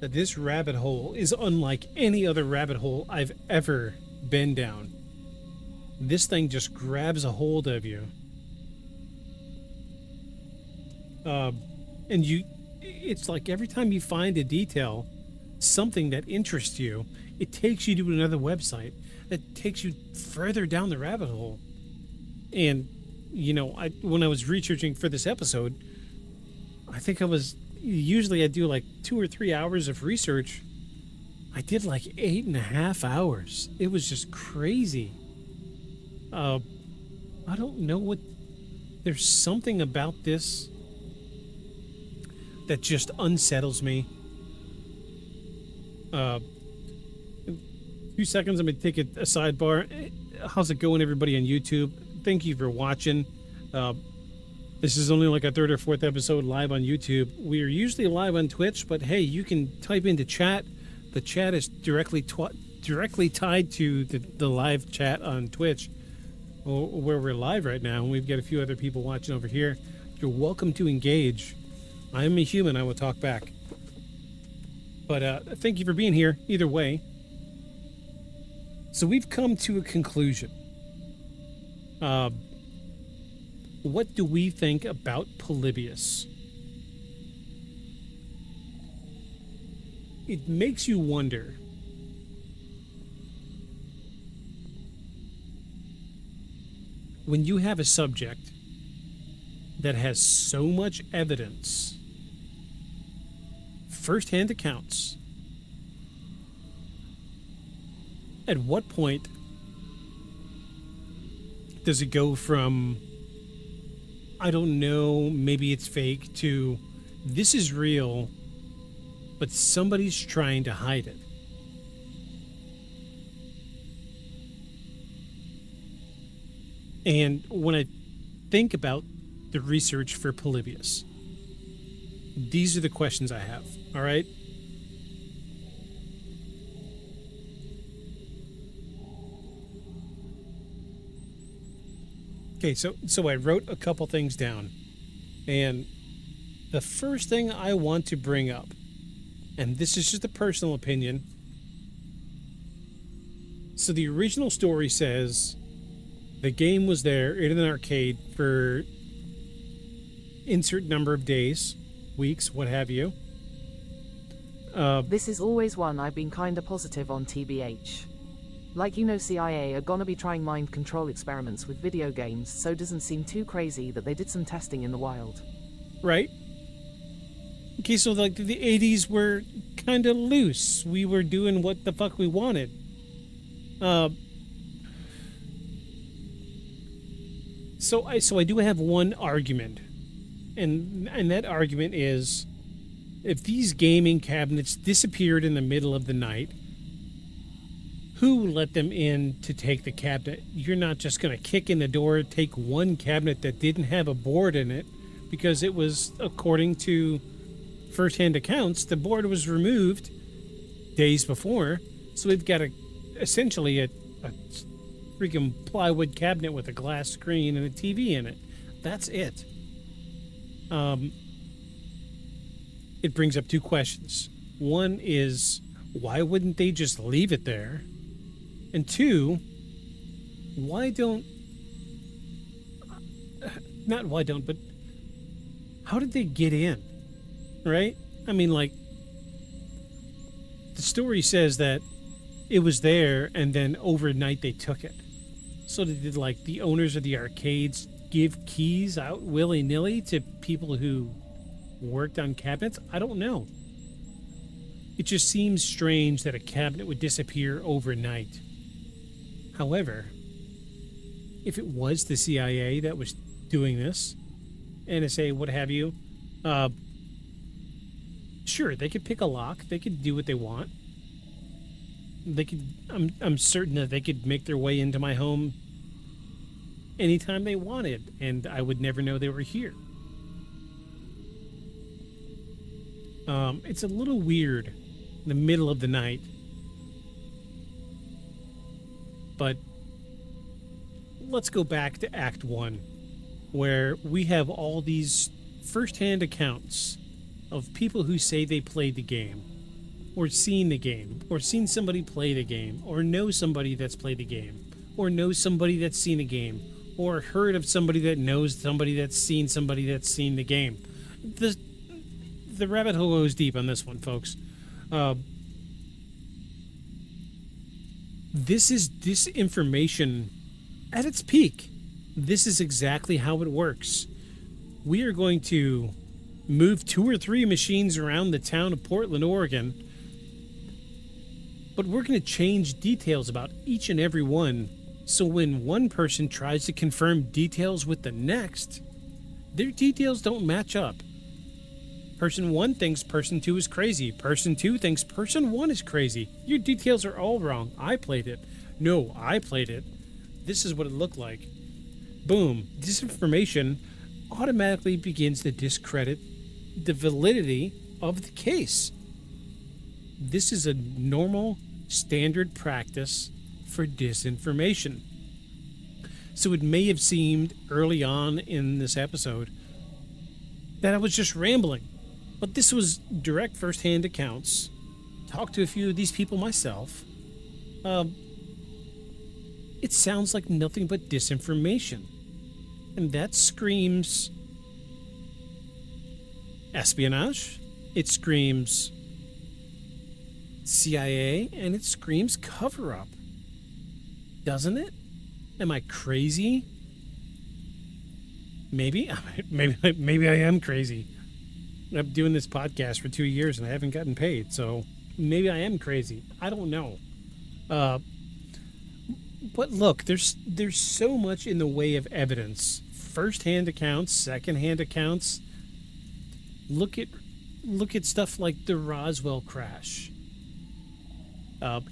that this rabbit hole is unlike any other rabbit hole I've ever been down. This thing just grabs a hold of you. And it's like every time you find a detail, something that interests you, it takes you to another website that takes you further down the rabbit hole. And, you know, when I was researching for this episode, I think usually I do like 2 or 3 hours of research. I did like 8.5 hours. It was just crazy. I don't know there's something about this that just unsettles me. 2 seconds, I'm going to take a sidebar. How's it going, everybody on YouTube? Thank you for watching. This is only like a 3rd or 4th episode live on YouTube. We are usually live on Twitch, but hey, you can type into chat. The chat is directly tied to the live chat on Twitch, where we're live right now. And we've got a few other people watching over here. You're welcome to engage. I am a human. I will talk back. But thank you for being here, either way. So we've come to a conclusion. What do we think about Polybius? It makes you wonder. When you have a subject that has so much evidence, first-hand accounts, at what point does it go from, I don't know, maybe it's fake, to this is real, but somebody's trying to hide it? And when I think about the research for Polybius, these are the questions I have, all right? Okay, so I wrote a couple things down. And the first thing I want to bring up, and this is just a personal opinion. So the original story says the game was there in an arcade for insert number of days, weeks, what have you. This is always one I've been kinda positive on, TBH. Like, CIA are gonna be trying mind control experiments with video games, so it doesn't seem too crazy that they did some testing in the wild. Right? Okay, so like the 80s were kind of loose. We were doing what the fuck we wanted. So I do have one argument. And that argument is, if these gaming cabinets disappeared in the middle of the night, who let them in to take the cabinet? You're not just going to kick in the door, take one cabinet that didn't have a board in it, because it was, according to first-hand accounts, the board was removed days before. So we've got essentially a freaking plywood cabinet with a glass screen and a TV in it. That's it. It brings up two questions. One is, why wouldn't they just leave it there? And two, but how did they get in? Right? I mean, like, the story says that it was there and then overnight they took it. So did, like, the owners of the arcades give keys out willy-nilly to people who worked on cabinets? I don't know. It just seems strange that a cabinet would disappear overnight. However, if it was the CIA that was doing this, NSA, what have you, sure, they could pick a lock. They could do what they want. They could. I'm certain that they could make their way into my home anytime they wanted, and I would never know they were here. It's a little weird in the middle of the night, but let's go back to Act 1, where we have all these first-hand accounts of people who say they played the game, or seen the game, or seen somebody play the game, or know somebody that's played the game, or know somebody that's seen a game, or heard of somebody that knows somebody that's seen the game. The rabbit hole goes deep on this one, folks. This is disinformation at its peak. This is exactly how it works. We are going to move 2 or 3 machines around the town of Portland, Oregon, but we're going to change details about each and every one, so when one person tries to confirm details with the next, their details don't match up. Person 1 thinks person 2 is crazy. Person 2 thinks person 1 is crazy. Your details are all wrong. I played it. No, I played it. This is what it looked like. Boom. Disinformation automatically begins to discredit the validity of the case. This is a normal, standard practice for disinformation. So it may have seemed early on in this episode that I was just rambling, but this was direct first-hand accounts. Talked to a few of these people myself. It sounds like nothing but disinformation, and that screams espionage, it screams CIA, and it screams cover-up. Doesn't it? Am I crazy? Maybe I am crazy. I've been doing this podcast for 2 years and I haven't gotten paid, so maybe I am crazy. I don't know. But look, there's so much in the way of evidence. First-hand accounts, second-hand accounts. Look at stuff like the Roswell crash.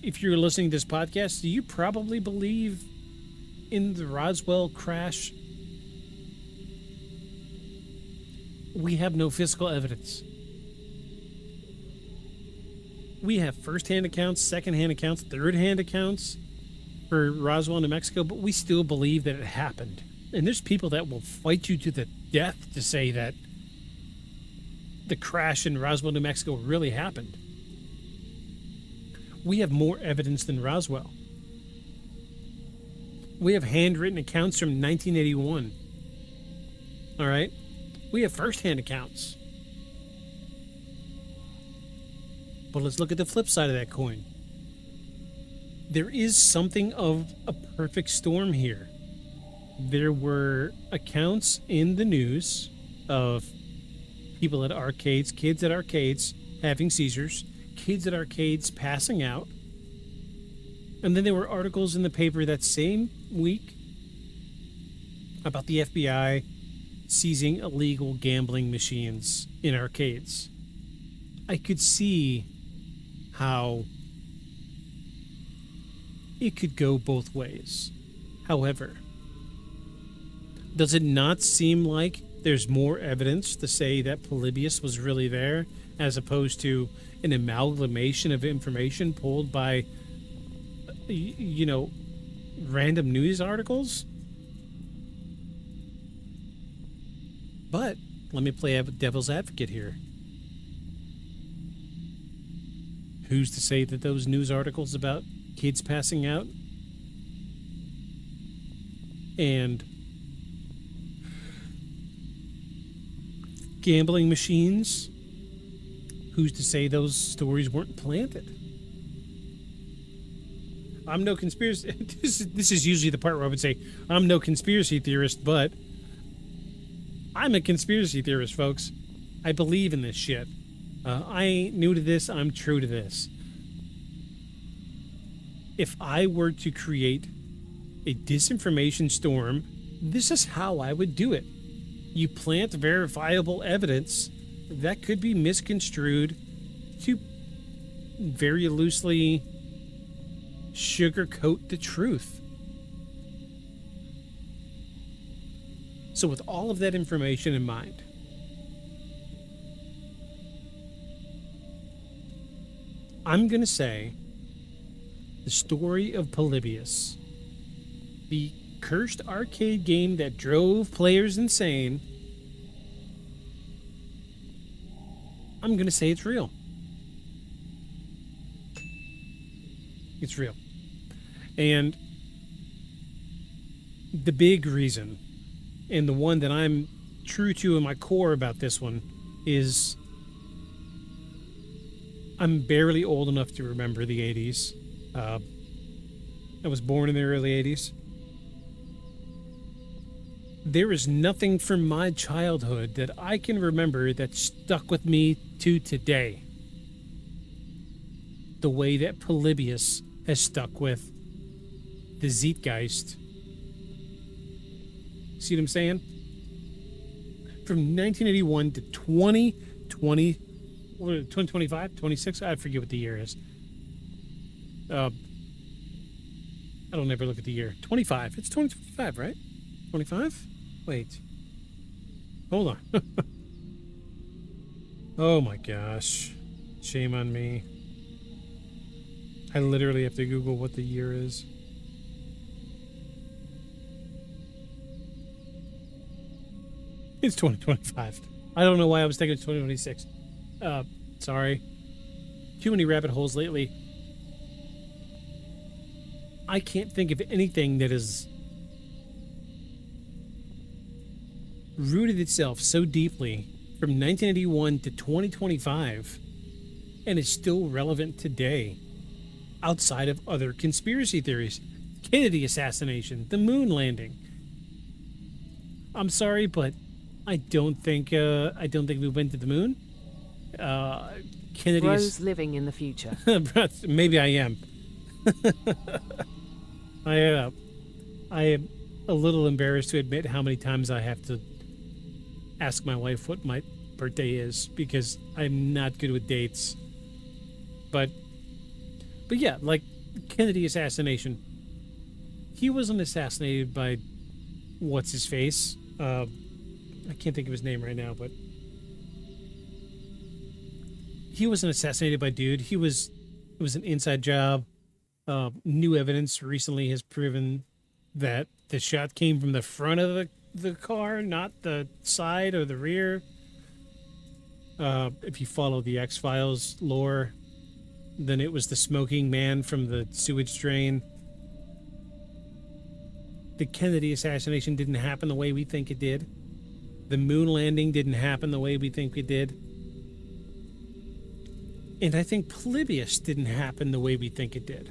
If you're listening to this podcast, do you probably believe in the Roswell crash? We have no physical evidence. We have first-hand accounts, second-hand accounts, third-hand accounts for Roswell, New Mexico, but we still believe that it happened. And there's people that will fight you to the death to say that the crash in Roswell, New Mexico really happened. We have more evidence than Roswell. We have handwritten accounts from 1981. All right? We have first-hand accounts. But let's look at the flip side of that coin. There is something of a perfect storm here. There were accounts in the news of people at arcades, kids at arcades having seizures, kids at arcades passing out. And then there were articles in the paper that same week about the FBI seizing illegal gambling machines in arcades. I could see how it could go both ways. However, does it not seem like there's more evidence to say that Polybius was really there as opposed to an amalgamation of information pulled by, random news articles? But let me play devil's advocate here. Who's to say that those news articles about kids passing out and gambling machines, who's to say those stories weren't planted? I'm no conspiracy... This is usually the part where I would say, I'm no conspiracy theorist, but I'm a conspiracy theorist, folks. I believe in this shit. I ain't new to this. I'm true to this. If I were to create a disinformation storm, this is how I would do it. You plant verifiable evidence that could be misconstrued to very loosely sugarcoat the truth. So with all of that information in mind, I'm going to say the story of Polybius, the cursed arcade game that drove players insane, I'm going to say it's real. It's real. And the big reason, and the one that I'm true to in my core about this one, is I'm barely old enough to remember the 80s. I was born in the early 80s. There is nothing from my childhood that I can remember that stuck with me to today the way that Polybius has stuck with the Zeitgeist. See what I'm saying? From 1981 to 2020, 2025, 26, I forget what the year is. I don't ever look at the year. 25. It's 2025, right? 25? Wait. Hold on. Oh my gosh. Shame on me. I literally have to Google what the year is. It's 2025. I don't know why I was thinking it's 2026. Sorry. Too many rabbit holes lately. I can't think of anything that has rooted itself so deeply from 1981 to 2025 and is still relevant today outside of other conspiracy theories. Kennedy assassination, the moon landing. I'm sorry, but I don't think we went to the moon. Kennedy Rose living in the future. Maybe I am. I am a little embarrassed to admit how many times I have to ask my wife what my birthday is because I'm not good with dates. But yeah, like Kennedy assassination. He wasn't assassinated by what's his face. I can't think of his name right now, but he wasn't assassinated by dude. It was an inside job. New evidence recently has proven that the shot came from the front of the car, not the side or the rear. If you follow the X-Files lore, then it was the smoking man from the sewage drain. The Kennedy assassination didn't happen the way we think it did. The moon landing didn't happen the way we think it did. And I think Polybius didn't happen the way we think it did.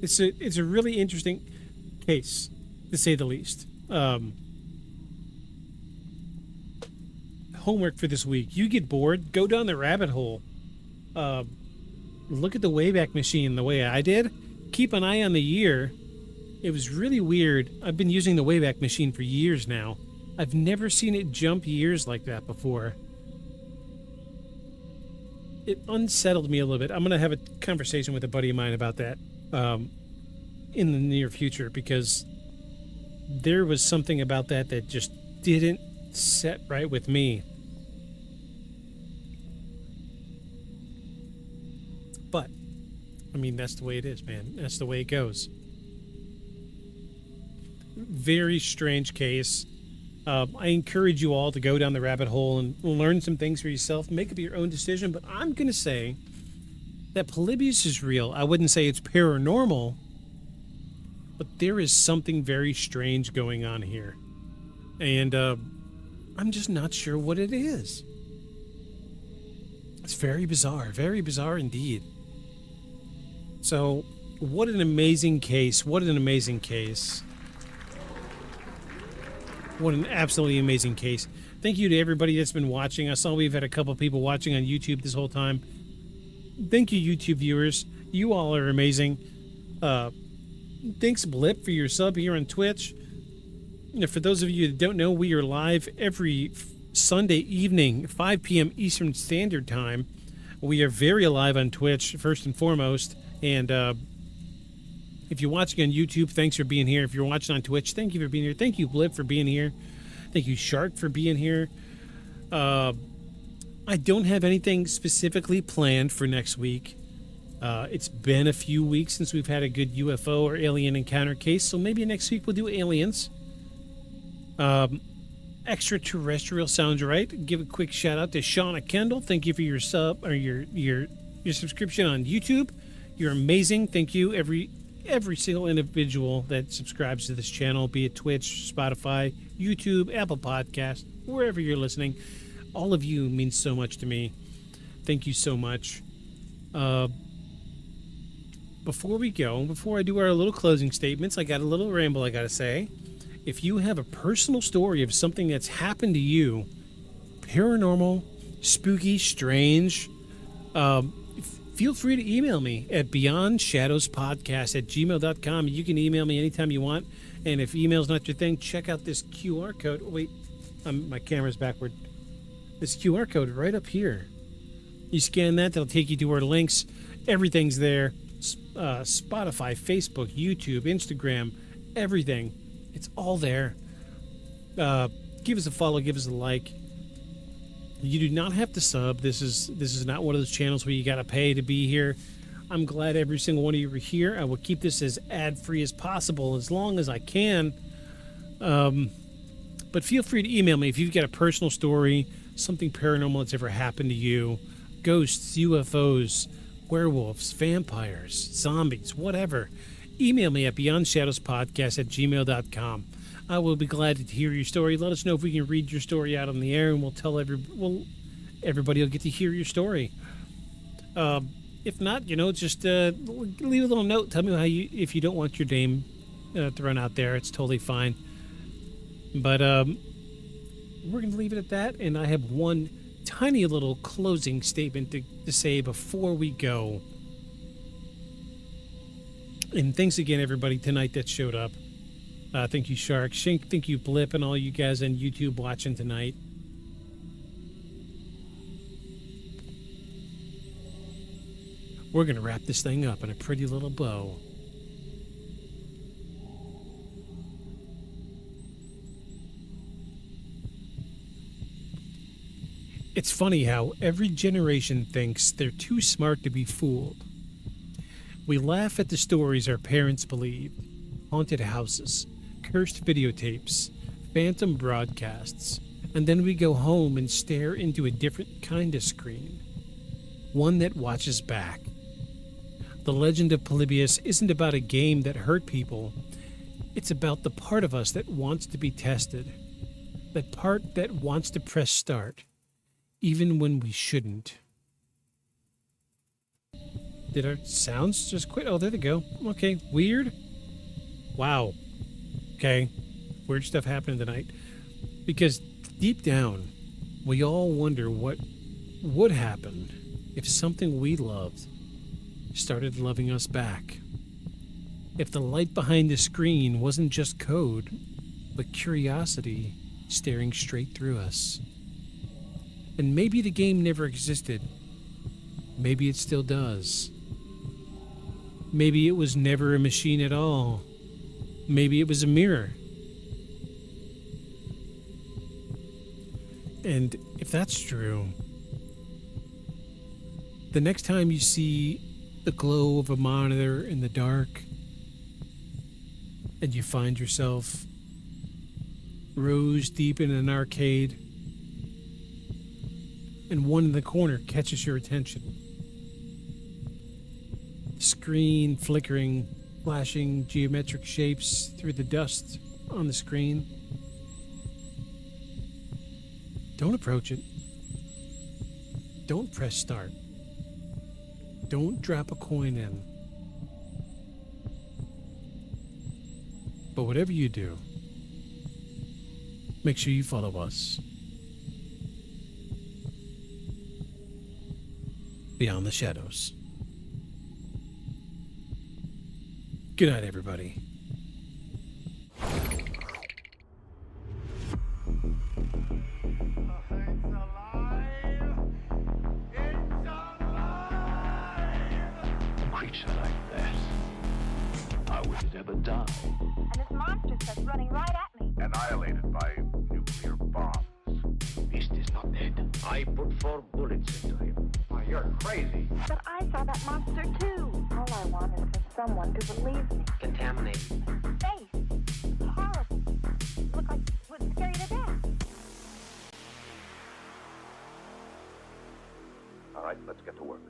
It's a really interesting case, to say the least. Homework for this week. You get bored, go down the rabbit hole. Look at the Wayback Machine the way I did. Keep an eye on the year. It was really weird. I've been using the Wayback Machine for years now. I've never seen it jump years like that before. It unsettled me a little bit. I'm going to have a conversation with a buddy of mine about that in the near future, because there was something about that that just didn't set right with me. But, I mean, that's the way it is, man. That's the way it goes. Very strange case. I encourage you all to go down the rabbit hole and learn some things for yourself. Make up your own decision. But I'm going to say that Polybius is real. I wouldn't say it's paranormal, but there is something very strange going on here. And I'm just not sure what it is. It's very bizarre indeed. So, what an amazing case. What an amazing case. What an absolutely amazing case. Thank you to everybody that's been watching. I saw we've had a couple people watching on YouTube this whole time. Thank you, YouTube viewers. You all are amazing. Thanks, Blip, for your sub here on Twitch. For those of you that don't know, we are live every Sunday evening, 5 p.m. Eastern Standard Time. We are very alive on Twitch, first and foremost. And if you're watching on YouTube, thanks for being here. If you're watching on Twitch, thank you for being here. Thank you, Blip, for being here. Thank you, Shark, for being here. I don't have anything specifically planned for next week. It's been a few weeks since we've had a good UFO or alien encounter case, so maybe next week we'll do aliens. Extraterrestrial sounds right. Give a quick shout out to Shauna Kendall. Thank you for your sub or your subscription on YouTube. You're amazing. Thank you, every single individual that subscribes to this channel, be it Twitch, Spotify, YouTube, Apple Podcast, wherever you're listening. All of you means so much to me. Thank you so much. Before I do our little closing statements, I got a little ramble I got to say. If you have a personal story of something that's happened to you, paranormal, spooky, strange, feel free to email me at beyondshadowspodcast@gmail.com. You can email me anytime you want. And if email's not your thing, check out this QR code. Oh, wait, my camera's backward. This QR code right up here. You scan that, that'll take you to our links. Everything's there. Spotify, Facebook, YouTube, Instagram, everything. It's all there. Give us a follow, give us a like. You do not have to sub. This is not one of those channels where you got to pay to be here. I'm glad every single one of you are here. I will keep this as ad-free as possible as long as I can. But feel free to email me if you've got a personal story, something paranormal that's ever happened to you, ghosts, UFOs, werewolves, vampires, zombies, whatever. Email me at beyondshadowspodcast@gmail.com. I will be glad to hear your story. Let us know if we can read your story out on the air, and we'll tell everybody will get to hear your story. If not, just leave a little note. Tell me if you don't want your name thrown out there. It's totally fine. But we're going to leave it at that, and I have one tiny little closing statement to say before we go. And thanks again, everybody, tonight that showed up. Thank you, Shark. Shink, thank you, Blip, and all you guys on YouTube watching tonight. We're going to wrap this thing up in a pretty little bow. It's funny how every generation thinks they're too smart to be fooled. We laugh at the stories our parents believed. Haunted houses, cursed videotapes, phantom broadcasts, and then we go home and stare into a different kind of screen. One that watches back. The legend of Polybius isn't about a game that hurt people. It's about the part of us that wants to be tested. That part that wants to press start, even when we shouldn't. Did our sounds just quit? Oh, there they go. Okay, weird. Wow. Okay, weird stuff happening tonight. Because deep down, we all wonder what would happen if something we loved started loving us back. If the light behind the screen wasn't just code, but curiosity staring straight through us. And maybe the game never existed. Maybe it still does. Maybe it was never a machine at all. Maybe it was a mirror. And if that's true, the next time you see the glow of a monitor in the dark, and you find yourself rose deep in an arcade, and one in the corner catches your attention. Screen flickering, flashing geometric shapes through the dust on the screen. Don't approach it. Don't press start. Don't drop a coin in. But whatever you do, make sure you follow us. Beyond the Shadows. Good night, everybody. A creature like that. How would it ever die? And this monster starts running right at me. Annihilated by nuclear bombs. Beast is not dead. I put 4 bullets into him. Oh, you're crazy. But I saw that monster too. All I want is for someone to believe me. Contaminated. Face. Horrible. Look like it would scare you to death. All right, let's get to work.